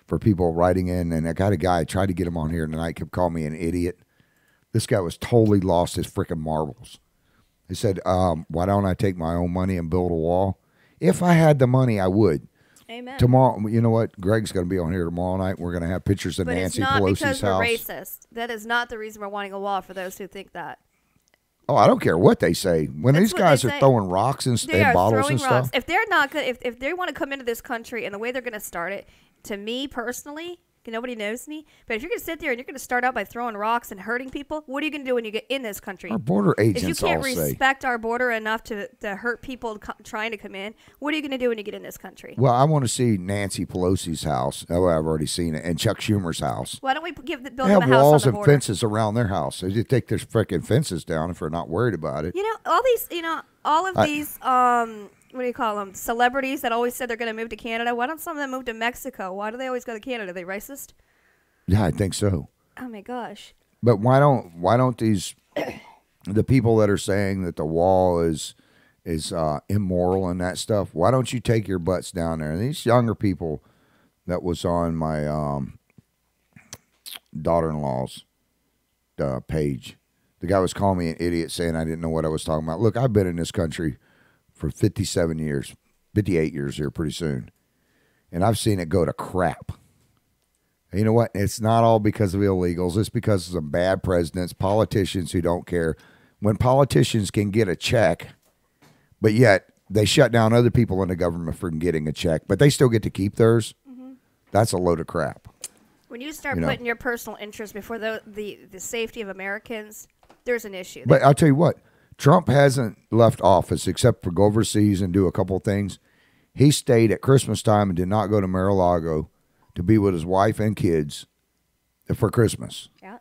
for people writing in. And I got a guy, I tried to get him on here tonight, kept calling me an idiot. This guy was totally lost his freaking marbles. He said, why don't I take my own money and build a wall? If I had the money, I would. Amen. Tomorrow, you know what? Greg's going to be on here tomorrow night. We're going to have pictures of Nancy Pelosi's house. But it's not because we're racist. That is not the reason we're wanting a wall for those who think that. Oh, I don't care what they say. When these guys are throwing rocks and bottles and stuff. If they're not good, if they want to come into this country and the way they're going to start it, to me personally, nobody knows me, but if you're going to sit there and you're going to start out by throwing rocks and hurting people, what are you going to do when you get in this country? Our border agents if you can't respect our border enough to hurt people trying to come in, what are you going to do when you get in this country? Well, I want to see Nancy Pelosi's house. Oh, I've already seen it. And Chuck Schumer's house. Why don't we build them a house on the border? Have walls and border? Fences around their house. They just take their freaking fences down if they're not worried about it. All of these, what do you call them? Celebrities that always said they're going to move to Canada. Why don't some of them move to Mexico? Why do they always go to Canada? Are they racist? Yeah, I think so. Oh my gosh! But why don't these the people that are saying that the wall is immoral and that stuff? Why don't you take your butts down there? And these younger people that was on my daughter-in-law's page, the guy was calling me an idiot, saying I didn't know what I was talking about. Look, I've been in this country for 57 years, 58 years here pretty soon, and I've seen it go to crap. You know what? It's not all because of illegals. It's because of some bad presidents, politicians who don't care. When politicians can get a check, but yet they shut down other people in the government from getting a check, but they still get to keep theirs, that's a load of crap. When you start putting your personal interest before the safety of Americans, there's an issue. But I'll tell you what, Trump hasn't left office except for go overseas and do a couple of things. He stayed at Christmas time and did not go to Mar-a-Lago to be with his wife and kids for Christmas. Yeah.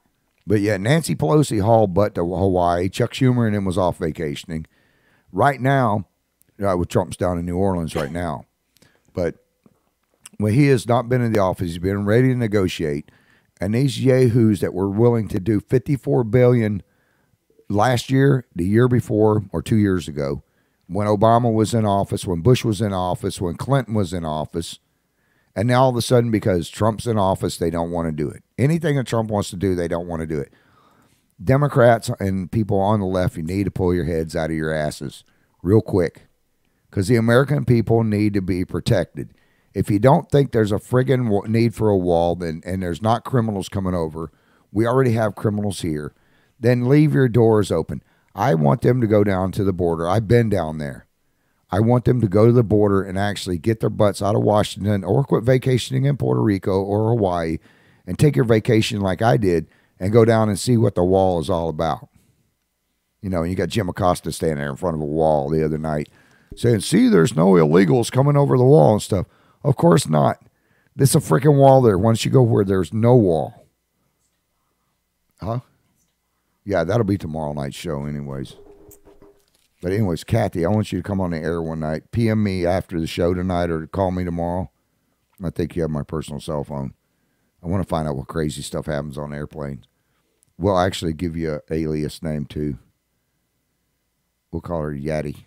But yeah, Nancy Pelosi hauled butt to Hawaii. Chuck Schumer and him was off vacationing. Right now, with Trump's down in New Orleans right now. But when he has not been in the office, he's been ready to negotiate. And these yahoos that were willing to do $54 billion last year, the year before, or 2 years ago, when Obama was in office, when Bush was in office, when Clinton was in office, and now all of a sudden, because Trump's in office, they don't want to do it. Anything that Trump wants to do, they don't want to do it. Democrats and people on the left, you need to pull your heads out of your asses real quick, because the American people need to be protected. If you don't think there's a friggin' need for a wall, and there's not criminals coming over, we already have criminals here, then leave your doors open. I want them to go down to the border. I've been down there. I want them to go to the border and actually get their butts out of Washington or quit vacationing in Puerto Rico or Hawaii and take your vacation like I did and go down and see what the wall is all about. And you got Jim Acosta standing there in front of a wall the other night saying, see, there's no illegals coming over the wall and stuff. Of course not. There's a freaking wall there once you go where there's no wall. Huh? Yeah, that'll be tomorrow night's show anyways. But anyways, Kathy, I want you to come on the air one night. PM me after the show tonight or call me tomorrow. I think you have my personal cell phone. I want to find out what crazy stuff happens on airplanes. We'll actually give you an alias name, too. We'll call her Yaddy.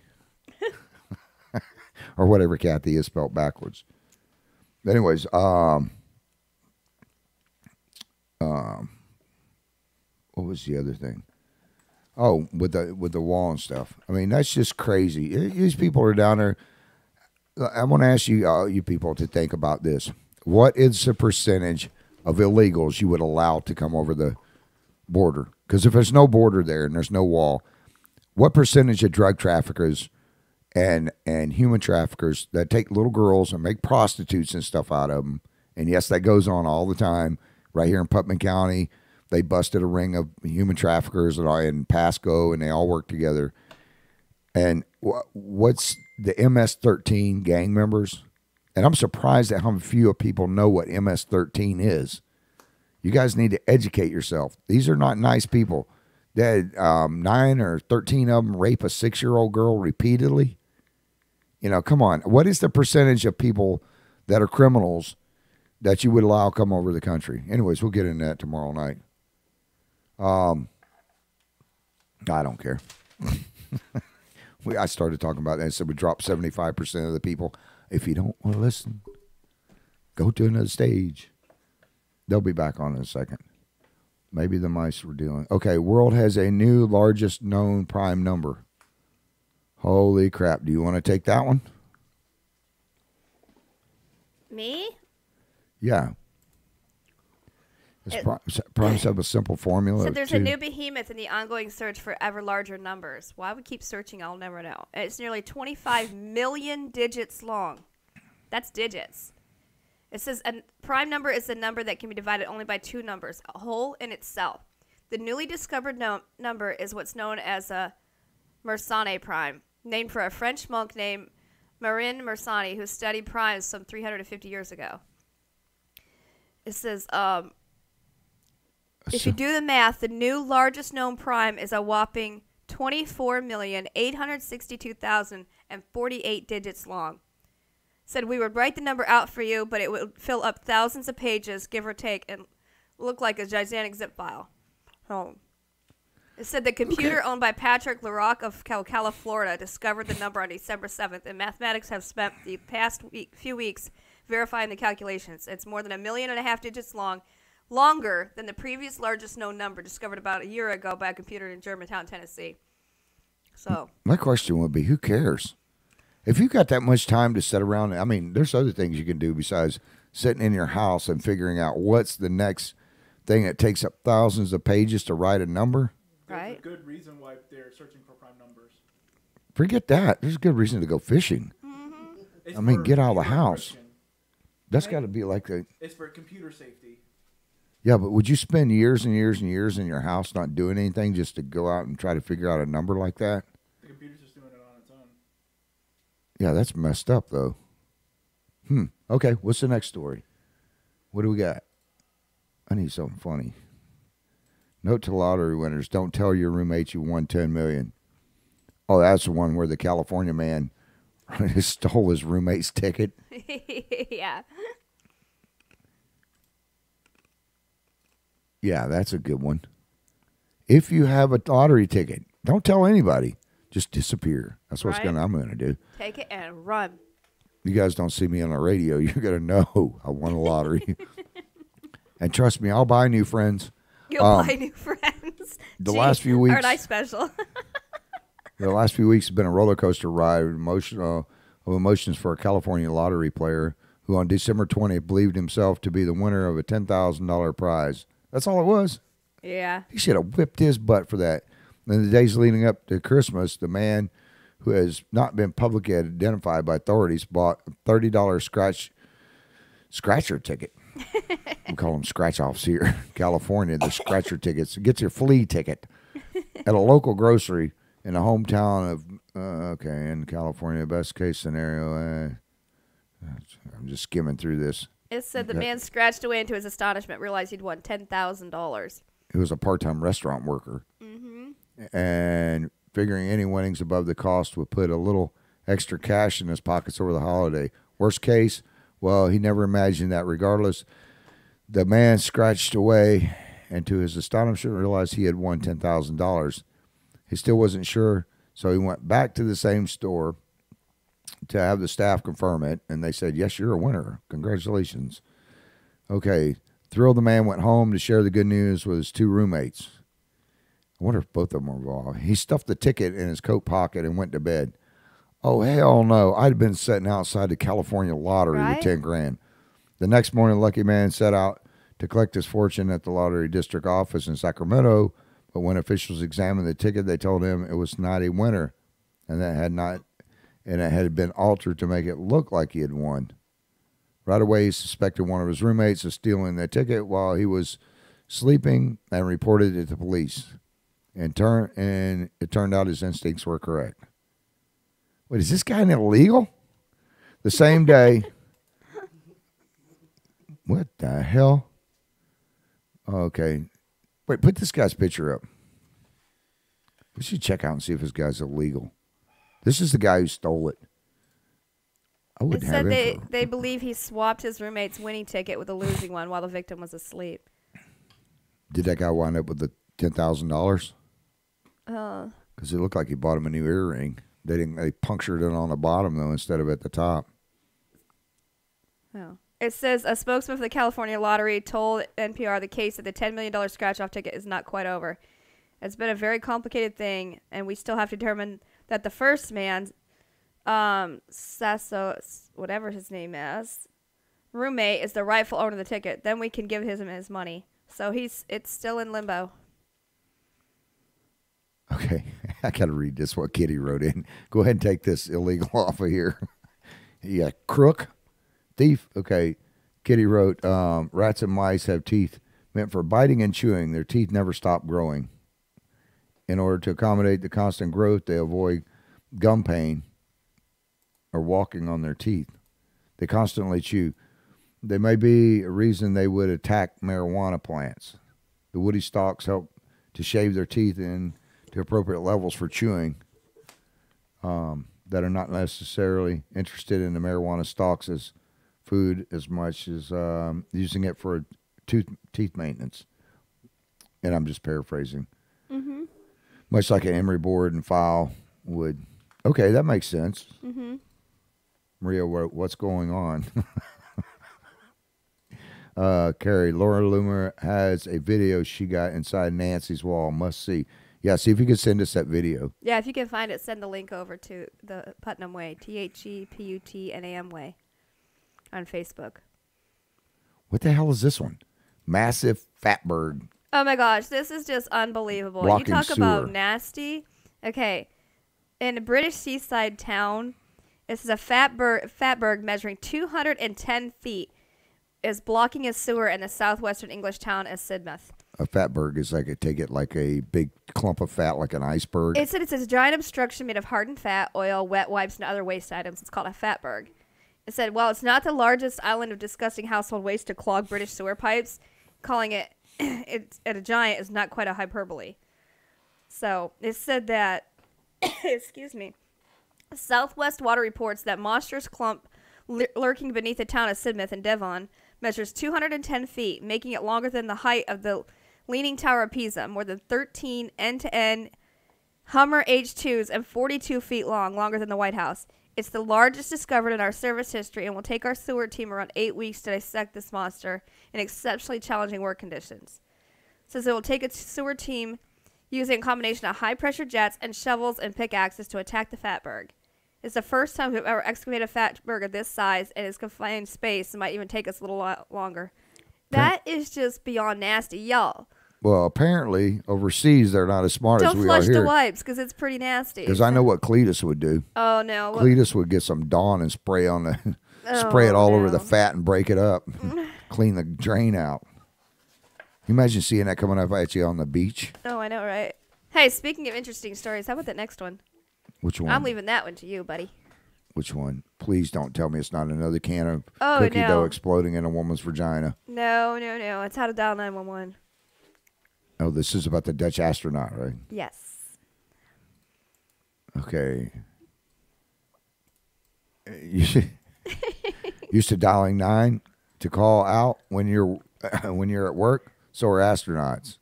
Or whatever Kathy is spelled backwards. Anyways, what was the other thing? Oh, with the wall and stuff. I mean, that's just crazy. These people are down there. I want to ask you people to think about this. What is the percentage of illegals you would allow to come over the border? Because if there's no border there and there's no wall, what percentage of drug traffickers and human traffickers that take little girls and make prostitutes and stuff out of them? And yes, that goes on all the time right here in Putnam County. They busted a ring of human traffickers in Pasco, and they all work together. And what's the MS-13 gang members? And I'm surprised at how few people know what MS-13 is. You guys need to educate yourself. These are not nice people. That 9 or 13 of them rape a 6-year-old girl repeatedly. You know, come on. What is the percentage of people that are criminals that you would allow come over the country? Anyways, we'll get into that tomorrow night. I don't care. I started talking about that. I said we dropped 75% of the people. If you don't want to listen, go to another stage. They'll be back on in a second. Maybe the mice were dealing. Okay, world has a new largest known prime number. Holy crap. Do you want to take that one? Me? Yeah. Prime set a simple formula. So there's a new behemoth in the ongoing search for ever larger numbers. Why we keep searching, I'll never know. It's nearly 25 million digits long. That's digits. It says a prime number is a number that can be divided only by two numbers, a whole in itself. The newly discovered number is what's known as a Mersenne prime, named for a French monk named Marin Mersenne, who studied primes some 350 years ago. It says, if you do the math, the new largest known prime is a whopping 24,862,048 digits long. Said we would write the number out for you, but it would fill up thousands of pages, give or take, and look like a gigantic zip file. It said the computer owned by Patrick LaRocque of Ocala, Florida, discovered the number on December 7th, and mathematics have spent the past few weeks verifying the calculations. It's more than 1.5 million digits long, longer than the previous largest known number discovered about a year ago by a computer in Germantown, Tennessee. So my question would be, who cares? If you got that much time to sit around, I mean, there's other things you can do besides sitting in your house and figuring out what's the next thing that takes up thousands of pages to write a number. Right. There's a good reason why they're searching for prime numbers. Forget that. There's a good reason to go fishing. It's I mean, get out of the computer house. encryption. That's got to be like a... It's for computer safety. Yeah, but would you spend years and years and years in your house not doing anything just to go out and try to figure out a number like that? The computer's just doing it on its own. Yeah, that's messed up, though. Okay, what's the next story? What do we got? I need something funny. Note to lottery winners, don't tell your roommates you won $10 million. Oh, that's the one where the California man stole his roommate's ticket. Yeah. Yeah, that's a good one. If you have a lottery ticket, don't tell anybody. Just disappear. That's what I'm going to do. Take it and run. You guys don't see me on the radio. You're going to know I won a lottery. And trust me, I'll buy new friends. You'll buy new friends. The last few weeks... Aren't I special? The last few weeks have been a roller coaster ride of emotions for a California lottery player who on December 20th believed himself to be the winner of a $10,000 prize. That's all it was. Yeah. He should have whipped his butt for that. In the days leading up to Christmas, the man who has not been publicly identified by authorities bought a $30 scratcher ticket. We call them scratch-offs here in California. The scratcher tickets. It gets your flea ticket at a local grocery in the hometown of, in California, best case scenario. I'm just skimming through this. It said the man scratched away into his astonishment, realized he'd won $10,000. He was a part-time restaurant worker. And figuring any winnings above the cost would put a little extra cash in his pockets over the holiday. Worst case, well, he never imagined that regardless. The man scratched away and to his astonishment realized he had won $10,000. He still wasn't sure, so he went back to the same store to have the staff confirm it, and they said, yes, you're a winner. Congratulations. Okay, thrilled, the man went home to share the good news with his two roommates. I wonder if both of them were involved. He stuffed the ticket in his coat pocket and went to bed. Oh, hell no. I'd been sitting outside the California lottery with 10 grand. The next morning, the lucky man set out to collect his fortune at the lottery district office in Sacramento, but when officials examined the ticket, they told him it was not a winner, and it had been altered to make it look like he had won. Right away, he suspected one of his roommates of stealing the ticket while he was sleeping and reported it to police. And it turned out his instincts were correct. Wait, is this guy illegal? The same day, What the hell? Okay. Wait, put this guy's picture up. We should check out and see if this guy's illegal. This is the guy who stole it. I It wouldn't have said him for... they believe he swapped his roommate's winning ticket with a losing one while the victim was asleep. Did that guy wind up with the $10,000? Because it looked like he bought him a new earring. They punctured it on the bottom, though, instead of at the top. Oh. It says a spokesman for the California Lottery told NPR the case of the $10 million scratch-off ticket is not quite over. It's been a very complicated thing, and we still have to determine that the first man, Sasso, whatever his name is, roommate, is the rightful owner of the ticket. Then we can give him his money. So it's still in limbo. Okay, I got to read this, what Kitty wrote in. Go ahead and take this illegal off of here. Yeah, crook, thief. Okay, Kitty wrote, rats and mice have teeth meant for biting and chewing. Their teeth never stop growing. In order to accommodate the constant growth, they avoid gum pain or walking on their teeth. They constantly chew. There may be a reason they would attack marijuana plants. The woody stalks help to shave their teeth in to appropriate levels for chewing that are not necessarily interested in the marijuana stalks as food as much as using it for teeth maintenance. And I'm just paraphrasing. Mm-hmm. Much like an emery board and file would. Okay, that makes sense. Mm-hmm. Maria wrote, what's going on? Carrie, Laura Loomer has a video she got inside Nancy's wall. Must see. Yeah, see if you could send us that video. Yeah, if you can find it, send the link over to the Putnam Way, THEPUTNAM Way, on Facebook. What the hell is this one? Massive fatberg. Oh my gosh, this is just unbelievable. Blocking you talk sewer. about nasty. Okay, in a British seaside town, this is a fatberg measuring 210 feet. Is blocking a sewer in the southwestern English town of Sidmouth. A fatberg is like take it like a big clump of fat, like an iceberg. It's a giant obstruction made of hardened fat, oil, wet wipes, and other waste items. It's called a fatberg. It said, well, it's not the largest island of disgusting household waste to clog British sewer pipes. Calling it a giant is not quite a hyperbole. So it said that, excuse me, Southwest Water reports that monstrous clump lurking beneath the town of Sidmouth in Devon measures 210 feet, making it longer than the height of the Leaning Tower of Pisa, more than 13 end-to-end Hummer H2s, and 42 feet long, longer than the White House. It's the largest discovered in our service history and will take our sewer team around 8 weeks to dissect this monster in exceptionally challenging work conditions. It says it will take a sewer team using a combination of high-pressure jets and shovels and pickaxes to attack the fatberg. It's the first time we've ever excavated a fatberg of this size, and its confined space. It might even take us a little longer. That is just beyond nasty, y'all. Well, apparently overseas they're not as smart as we are Don't flush here. the wipes because it's pretty nasty. Because I know what Cletus would do. Oh no, Cletus would get some Dawn and spray on the spray it all over the fat and break it up, clean the drain out. You imagine seeing that coming up at you on the beach? Oh, I know, right? Hey, speaking of interesting stories, how about that next one? Which one? I'm leaving that one to you, buddy. Which one? Please don't tell me it's not another can of Oh, cookie no. dough exploding in a woman's vagina. No. It's how to dial 911. Oh, this is about the Dutch astronaut, right? Yes. Okay. Used to dialing 9 to call out when you're at work. So are astronauts.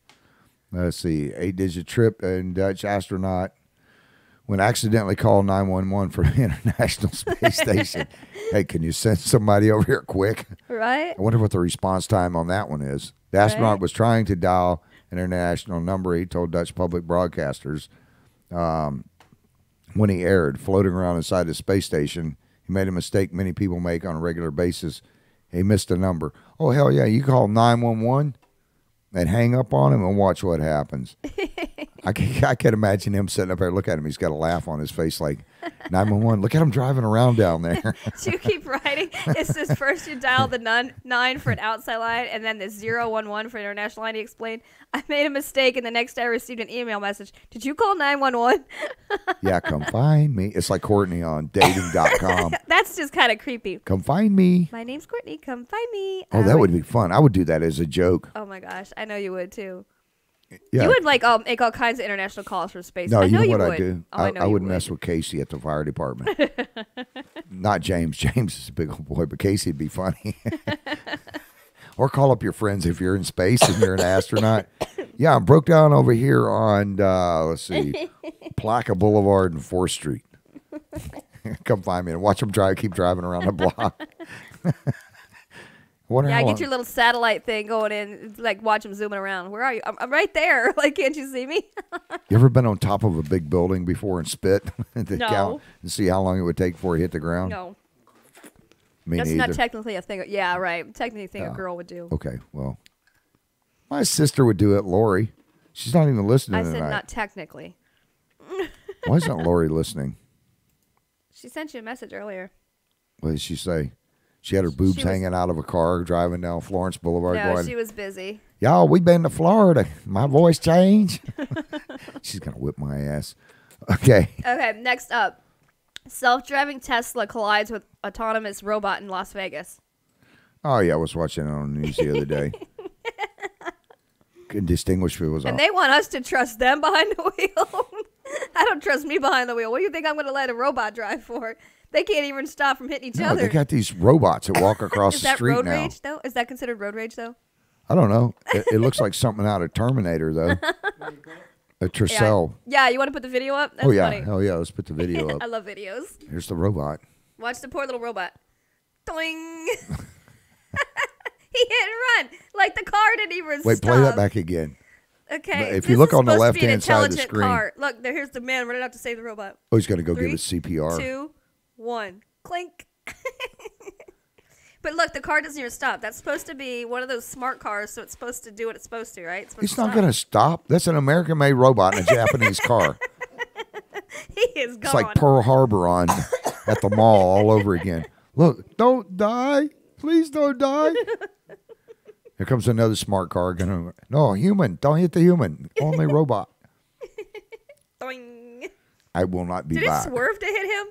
Let's see, 8-digit trip and Dutch astronaut when accidentally called 911 for the International Space Station. Hey, can you send somebody over here quick? Right? I wonder what the response time on that one is. The astronaut was trying to dial an international number, he told Dutch public broadcasters when he erred, floating around inside the space station. He made a mistake many people make on a regular basis. He missed a number. Oh, hell yeah, you call 911 and hang up on him and watch what happens. I can imagine him sitting up there, look at him. He's got a laugh on his face like, 911. Look at them driving around down there. So you keep writing. It's just first you dial the 9 for an outside line and then the 011 for international line. He explained, I made a mistake, and the next day I received an email message. Did you call 911? Yeah, come find me. It's like Courtney on dating.com. That's just kind of creepy. Come find me. My name's Courtney. Come find me. Oh, that would be fun. I would do that as a joke. Oh my gosh, I know you would too. Yeah. You would make all kinds of international calls for space. No, I know you know what would. I do? Oh, I know I you would mess with Casey at the fire department. Not James. James is a big old boy, but Casey'd be funny. Or call up your friends if you're in space and you're an astronaut. Yeah, I broke down over here on, let's see, Placa Boulevard and 4th Street. Come find me and watch them keep driving around the block. Yeah, get your little satellite thing going in, like watch them zooming around. Where are you? I'm right there. Like, can't you see me? You ever been on top of a big building before and spit to No. count and see how long it would take before you hit the ground? No, Me that's neither. not technically a thing. Yeah, right. Technically a thing a girl would do. Okay, well, my sister would do it, Lori. She's not even listening I said tonight. not technically. Why isn't Lori listening? She sent you a message earlier. What did she say? She had her boobs She was- hanging out of a car driving down Florence Boulevard No, going, she was busy. y'all, we been to Florida. My voice changed. She's going to whip my ass. Okay. Okay, next up. Self-driving Tesla collides with autonomous robot in Las Vegas. Oh, yeah, I was watching it on the news the other day. Couldn't distinguish if it was And on. they want us to trust them behind the wheel. I don't trust me behind the wheel. What do you think I'm going to let a robot drive for? They can't even stop from hitting each No, other. they got these robots that walk across Is the that street road now. rage, though? Is that considered road rage, though? I don't know. It looks like something out of Terminator, though. A Tercel. Yeah, you want to put the video up? That's Oh, yeah. funny. Hell yeah. Let's put the video up. I love videos. Here's the robot. Watch the poor little robot. Doing. He hit and run. Like the car didn't even stop. Wait, play that back again. Okay. If this you look is on the supposed to be an left-hand side of the intelligent screen. Car. Look, here's the man running out to save the robot. Oh, he's going to go give 3, us CPR. 2, 1. Clink. But look, the car doesn't even stop. That's supposed to be one of those smart cars, so it's supposed to do what it's supposed to, right? It's not going to stop. That's an American-made robot in a Japanese car. He is gone. It's like Pearl Harbor on at the mall all over again. Look, don't die. Please don't die. Here comes another smart car. No, human. Don't hit the human. Only robot. Doing. I will not be Did back. it swerve to hit him?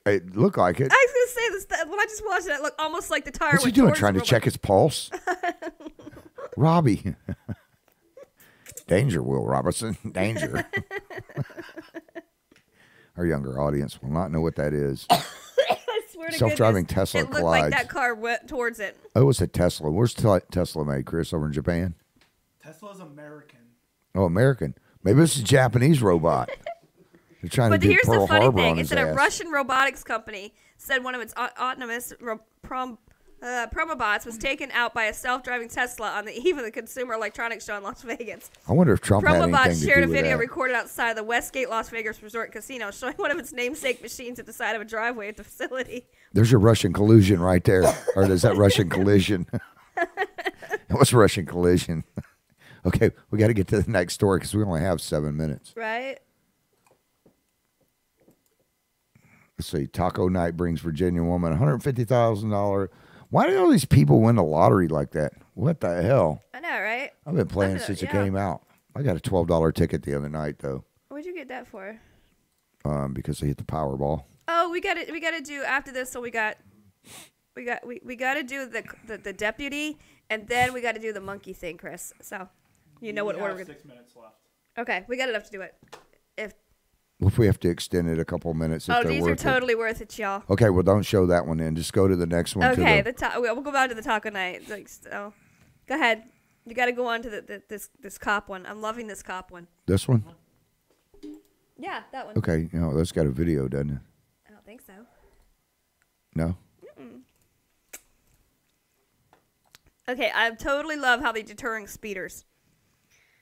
It looked like it. I was going to say this. When I just watched it, it looked almost like the tire What's he went doing? towards Trying the to check robot. his pulse? Robbie. Danger, Will Robertson. Danger. Our younger audience will not know what that is. I swear to Self-driving goodness, Tesla it looked like collides. that car went towards it. Oh, it's a Tesla. Where's Tesla made, Chris? Over in Japan? Tesla's American. Oh, American. Maybe it's a Japanese robot. They're trying But to do here's Pearl the funny Harbor on thing: his is that a ass. Russian robotics company said one of its autonomous Promobots was taken out by a self-driving Tesla on the eve of the Consumer Electronics Show in Las Vegas. I wonder if Trump had anything Promobots to shared do a with video that. recorded outside the Westgate Las Vegas Resort Casino showing one of its namesake machines at the side of a driveway at the facility. There's your Russian collusion right there. Or is that Russian collision? What's Russian collision? Okay, we got to get to the next story because we only have 7 minutes. Right? Let's see. Taco night brings Virginia woman $150,000. Why do all these people win the lottery like that? What the hell? I know, right? I've been playing since it yeah. came out. I got a $12 ticket the other night though, What'd you get that for? because they hit the Powerball. Oh, we got to do after this. So we got to do the deputy, and then we got to do the monkey thing, Chris. So, you know what We order have we're 6 minutes left. Okay, we got enough to do it. If we have to extend it a couple minutes, if they're These worth are it. totally worth it, y'all. Okay, well, don't show that one in. Just go to the next one. Okay, To we'll go back to the taco night. Like, so, go ahead. You got to go on to this cop one. I'm loving this cop one. this one. Yeah, that one. Okay, that's got a video, doesn't it? I don't think so. No. Okay, I totally love how they're deterring speeders.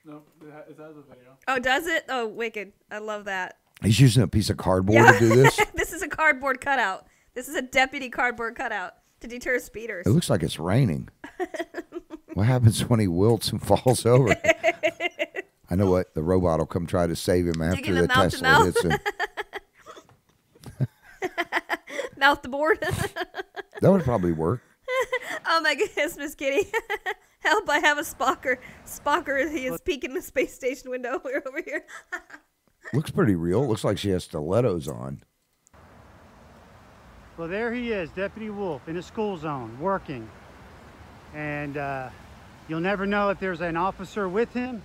No, it has a video. Oh, does it? Oh, wicked. I love that. He's using a piece of cardboard to do this. This is a cardboard cutout. This is a deputy cardboard cutout to deter speeders. It looks like it's raining. What happens when he wilts and falls over? I know what. The robot will come try to save him after Digging the him out to Tesla mouth. hits him. Mouth the board. That would probably work. Oh my goodness, Miss Kitty. Help, I have a Spocker. Spocker, he is peeking the space station window. We're over here. Looks pretty real. Looks like she has stilettos on. Well, there he is, Deputy Wolf, in a school zone, working. And you'll never know if there's an officer with him,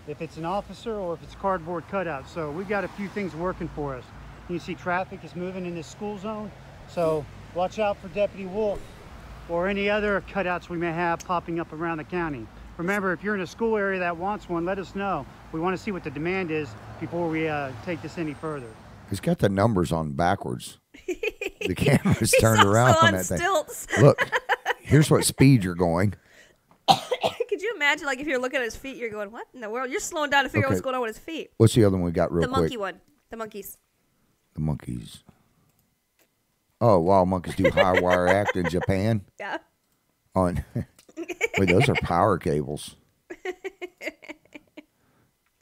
if it's an officer, or if it's cardboard cutout. So we got a few things working for us. You see traffic is moving in this school zone. So watch out for Deputy Wolf or any other cutouts we may have popping up around the county. Remember, if you're in a school area that wants one, let us know. We want to see what the demand is before we take this any further. He's got the numbers on backwards. The camera's He's turned also around on on that thing. stilts. Look, here's what speed you're going. Could you imagine, like, if you're looking at his feet, you're going, what in the world? You're slowing down to figure out Okay. what's going on with his feet. What's the other one we got real The quick? monkey one. The monkeys. The monkeys. Oh, wild monkeys do high wire act in Japan. Yeah. On wait, those are power cables.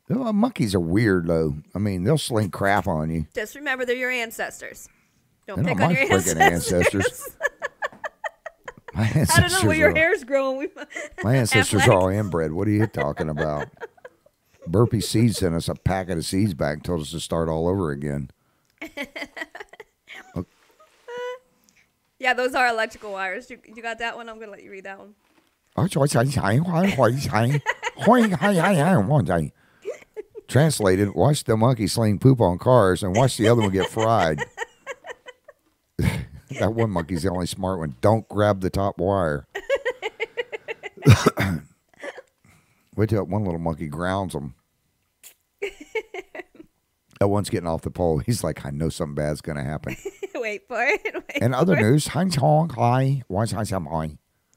Monkeys are weird though. I mean, they'll sling crap on you. Just remember, they're your ancestors. Don't They're pick not on my your freaking ancestors. My ancestors. I don't know where your are, hair's growing. my ancestors Affleck. are all inbred. What are you talking about? Burpee Seeds sent us a packet of seeds back and told us to start all over again. Yeah, those are electrical wires. You got that one? I'm going to let you read that one. Translated, watch the monkey sling poop on cars and watch the other one get fried. That one monkey's the only smart one. Don't grab the top wire. Wait till that one little monkey grounds them. That one's getting off the pole. He's like, I know something bad's going to happen. Wait for it. Wait In other for it. news, hi.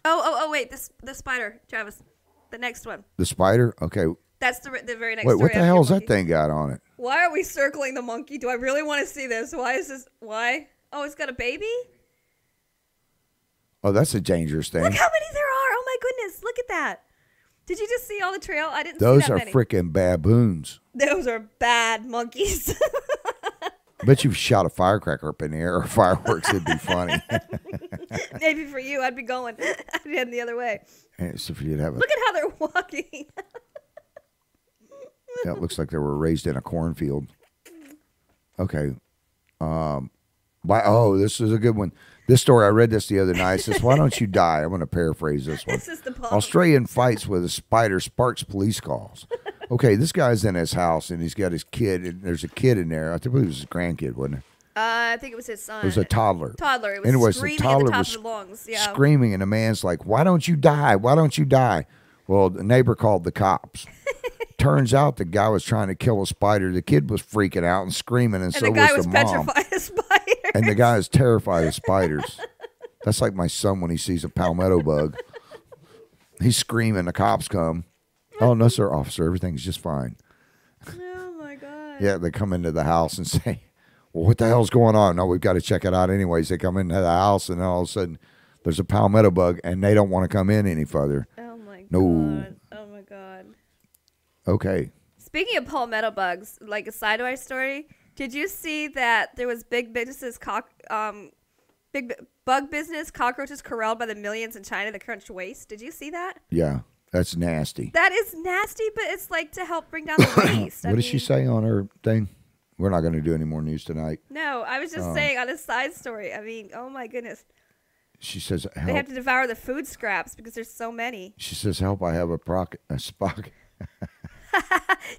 Oh, wait. The spider, Travis. The next one. The spider? Okay. That's the very next Wait, story. what the after hell's that monkey. thing got on it? Why are we circling the monkey? Do I really want to see this? Why is this? Why? Oh, it's got a baby? Oh, that's a dangerous thing. Look how many there are. Oh, my goodness. Look at that. Did you just see all the trail? I didn't Those see that are many. freaking baboons. Those are bad monkeys. Bet you've shot a firecracker up in the air or fireworks. It'd be funny. Maybe for you, I'd be going. I'd be heading the other way. So if you'd have a, Look at how they're walking. yeah, it looks like they were raised in a cornfield. Okay. This is a good one. This story, I read this the other night. It says, why don't you die? I'm going to paraphrase this one. This is the bomb. Australian fights with a spider sparks police calls. Okay, this guy's in his house, and he's got his kid, and there's a kid in there. I think it was his grandkid, wasn't it? I think it was his son. It was a toddler. Toddler. It was Anyways, the screaming at toddler the top was of the lungs. Yeah. screaming, and the man's like, why don't you die? Why don't you die? Well, the neighbor called the cops. Turns out the guy was trying to kill a spider. The kid was freaking out and screaming, and And so the guy was was the mom. petrified of spiders. And the guy is terrified of spiders. That's like my son when he sees a palmetto bug. He's screaming. The cops come. Oh, no, sir, officer. Everything's just fine. Oh, my God. Yeah, they come into the house and say, well, what the hell's going on? No, we've got to check it out anyways. They come into the house, and then all of a sudden, there's a palmetto bug, and they don't want to come in any further. Oh, my No. God. Oh, my God. Okay. Speaking of palmetto bugs, like a sideway story, did you see that there was big bug business, cockroaches corralled by the millions in China that crunch waste? Did you see that? Yeah, that's nasty. That is nasty, but it's like to help bring down the waste. What did she say on her thing? We're not going to do any more news tonight. No, I was just saying on a side story. I mean, oh my goodness. She says, They help. have to devour the food scraps because there's so many. She says, help, I have a Spock.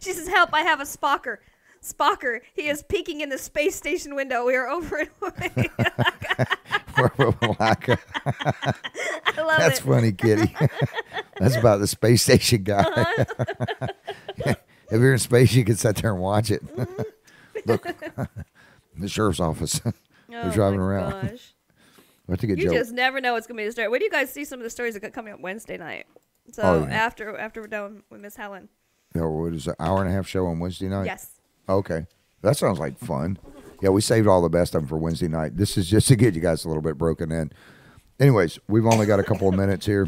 She says, help, I have a Spocker. Spocker, he is peeking in the space station window. We are over and away. I love That's it. funny, Kitty. That's about the space station guy. If you're in space, you can sit there and watch it. Look, the sheriff's office. They're Oh driving my around. gosh. I think a You joke. just never know what's going to be the story. Where do you guys see some of the stories that are coming up Wednesday night? So Oh, yeah. after we're done with Miss Helen. Yeah, what is it, an hour and a half show on Wednesday night? Yes. Okay. That sounds like fun. Yeah, we saved all the best of them for Wednesday night. This is just to get you guys a little bit broken in. Anyways, we've only got a couple of minutes here.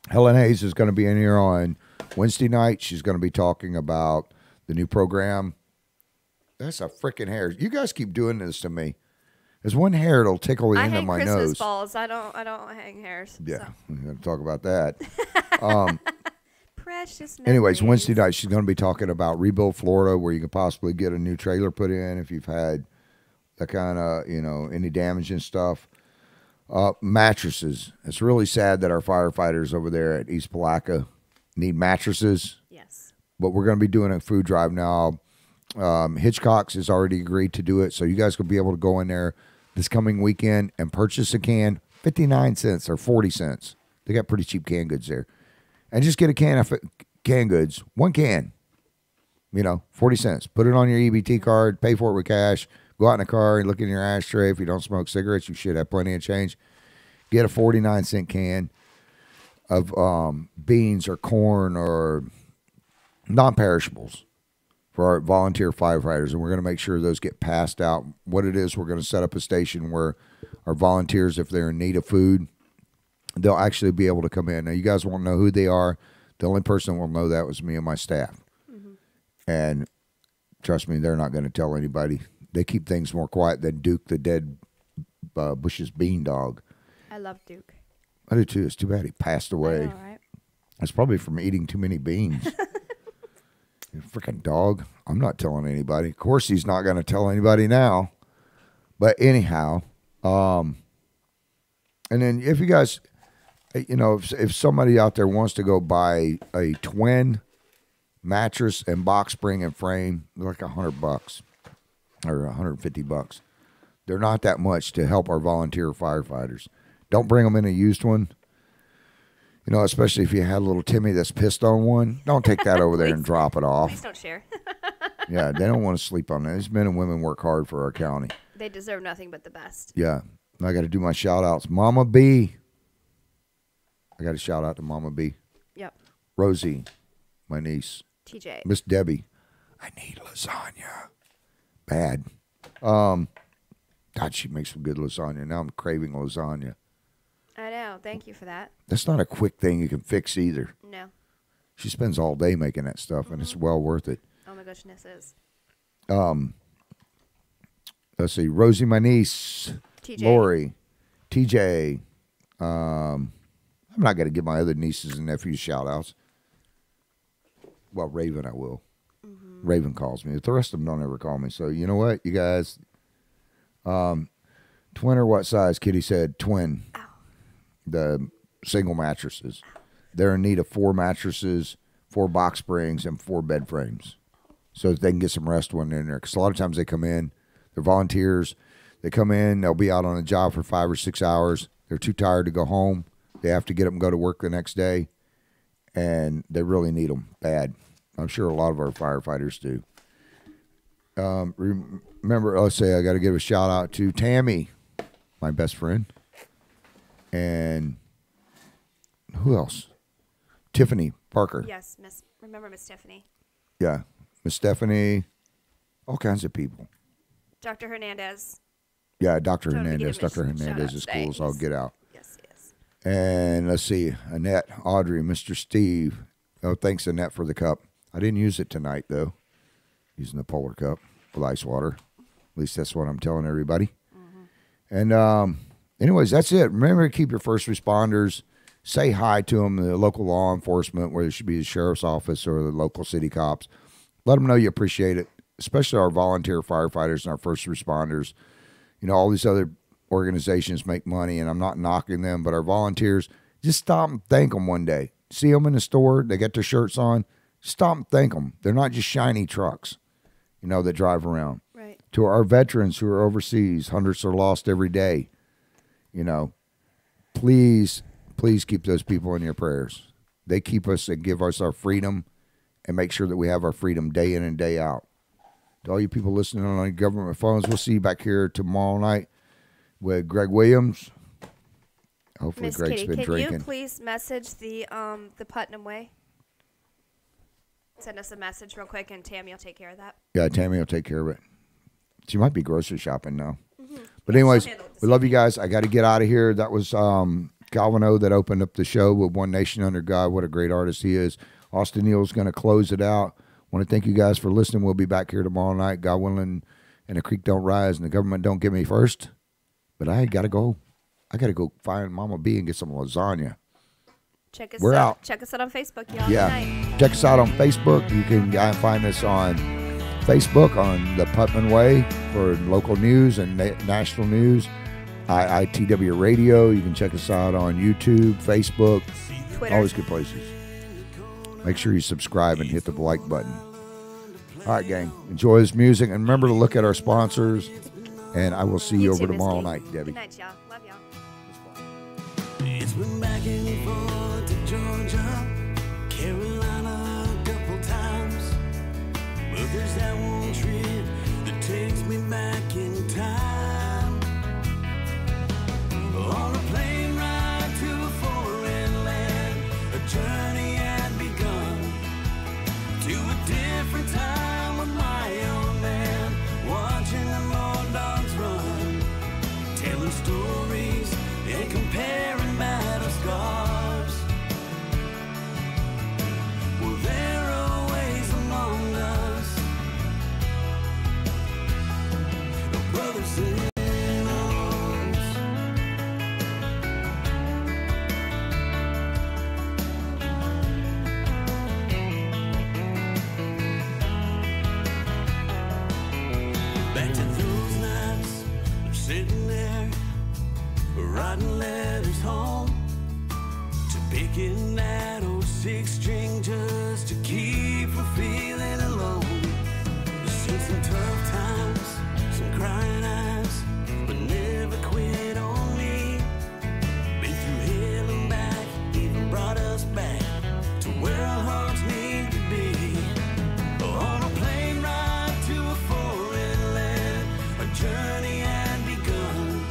Helen Hayes is going to be in here on Wednesday night. She's going to be talking about the new program. That's a freaking hair. You guys keep doing this to me. There's one hair that'll tickle the I end of hang my Christmas nose. balls. I don't hang hairs. Yeah, so. we're going to talk about that. Precious memories. Anyways, Wednesday night she's going to be talking about Rebuild Florida, where you could possibly get a new trailer put in if you've had that kind of, any damage and stuff. Mattresses. It's really sad that our firefighters over there at East Palatka need mattresses. Yes. But we're going to be doing a food drive now. Hitchcock's has already agreed to do it, so you guys will be able to go in there this coming weekend and purchase a can, 59 cents or 40 cents. They got pretty cheap canned goods there. And just get a can of canned goods, one can, 40 cents. Put it on your EBT card, pay for it with cash, go out in the car and look in your ashtray. If you don't smoke cigarettes, you should have plenty of change. Get a 49-cent can of beans or corn or non-perishables for our volunteer firefighters, and we're going to make sure those get passed out. What it is, we're going to set up a station where our volunteers, if they're in need of food, they'll actually be able to come in. Now, you guys won't know who they are. The only person that will know that was me and my staff. Mm-hmm. And trust me, they're not going to tell anybody. They keep things more quiet than Duke, the dead Bush's bean dog. I love Duke. I do too. It's too bad he passed away. I know, right? It's probably from eating too many beans. You freaking dog. I'm not telling anybody. Of course, he's not going to tell anybody now. But anyhow, and then if you guys, if somebody out there wants to go buy a twin mattress and box spring and frame, they're like $100 or $150. They're not that much to help our volunteer firefighters. Don't bring them in a used one. Especially if you had a little Timmy that's pissed on one, don't take that over there and drop it off. Please don't share. Yeah, they don't want to sleep on that. These men and women work hard for our county. They deserve nothing but the best. Yeah. I got to do my shout outs. Mama B. I got to shout out to Mama B. Yep. Rosie, my niece. TJ. Miss Debbie. I need lasagna. Bad. God, she makes some good lasagna. Now I'm craving lasagna. I know. Thank you for that. That's not a quick thing you can fix either. No. She spends all day making that stuff, and it's well worth it. Oh my goodness, is. Let's see. Rosie, my niece. TJ. Lori. TJ. I'm not going to give my other nieces and nephews shout outs. Well, Raven, I will. Mm-hmm. Raven calls me. But the rest of them don't ever call me. So, you know what, you guys? Twin or what size? Kitty said twin. Ow. The single mattresses. They're in need of 4 mattresses, 4 box springs, and 4 bed frames, so that they can get some rest when they're in there. Because a lot of times they come in, they're volunteers. They come in, they'll be out on a job for 5 or 6 hours. They're too tired to go home. They have to get up and go to work the next day, and they really need them bad. I'm sure a lot of our firefighters do. Remember, let's say I got to give a shout out to Tammy, my best friend. And who else? Tiffany Parker. Yes, remember Miss Stephanie. Yeah. Miss Stephanie. All kinds of people. Dr. Hernandez. Yeah, Dr. Trying to Hernandez. give him a Dr. Hernandez is shout-out cool as all today. get out. Yes, yes. And let's see. Annette, Audrey, Mr. Steve. Oh, thanks, Annette, for the cup. I didn't use it tonight, though. Using the Polar Cup with ice water. At least that's what I'm telling everybody. Mm-hmm. And anyways, that's it. Remember to keep your first responders. Say hi to them, the local law enforcement, whether it should be the sheriff's office or the local city cops. Let them know you appreciate it, especially our volunteer firefighters and our first responders. All these other organizations make money, and I'm not knocking them, but our volunteers, just stop and thank them one day. See them in the store, they got their shirts on, stop and thank them. They're not just shiny trucks, that drive around. Right. To our veterans who are overseas, hundreds are lost every day. Please keep those people in your prayers. They keep us and give us our freedom and make sure that we have our freedom day in and day out. To all you people listening on your government phones, we'll see you back here tomorrow night with Greg Williams. Hopefully Miss Greg's Kitty, been can drinking. you please message the Putnam Way? Send us a message real quick, and Tammy will take care of that. Yeah, Tammy will take care of it. She might be grocery shopping now. Mm-hmm. But anyways, we love you guys. I got to get out of here. That was Galvano that opened up the show with One Nation Under God. What a great artist he is. Austin Neal's going to close it out. Want to thank you guys for listening. We'll be back here tomorrow night, God willing, and the creek don't rise and the government don't get me first. But I got to go. I got to go find Mama B and get some lasagna. Check us We're out. Check us out on Facebook, y'all. Yeah. Good night. Check us out on Facebook. You can find us on Facebook on the Putman Way for local news and national news. IITW Radio. You can check us out on YouTube, Facebook, Twitter. all these good places. Make sure you subscribe and hit the like button. All right, gang. Enjoy this music. And remember to look at our sponsors. And I will see you over too, tomorrow Misty. night, Debbie. Good night, y'all. Love y'all. It's been back and forth to Georgia, Carolina a couple times. But there's that one trip that takes me back in time. On a plane ride to a foreign land, a journey had begun. To a different time with my old man, watching the old dogs run, telling stories and comparing battle scars. Well, they're always among us, brothers in arms. Back to those nights, they're sitting there, writing letters home, to picking that old 6-string just to keep from feeling alone. Seen some tough times, some crying eyes, but never quit on me. Been through hell and back, even brought us back to where our hearts need to be. On a plane ride to a foreign land, a journey had begun.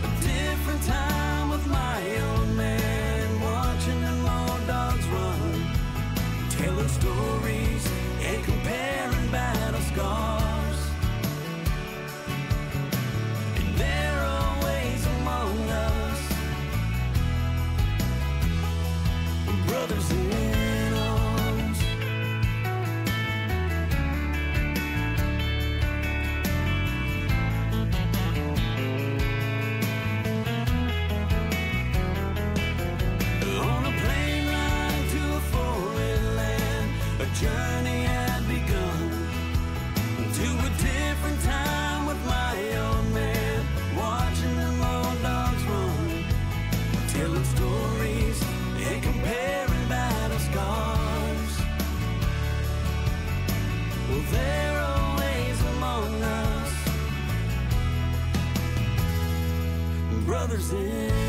A different time with my old man, watching them old dogs run, telling stories and comparing battle scars. And they're always among us, brothers in arms. On a plane ride to a foreign land, a journey had begun. To a different time with my old man, watching them old dogs run, telling stories and comparing battle scars. Well, they're always among us, brothers in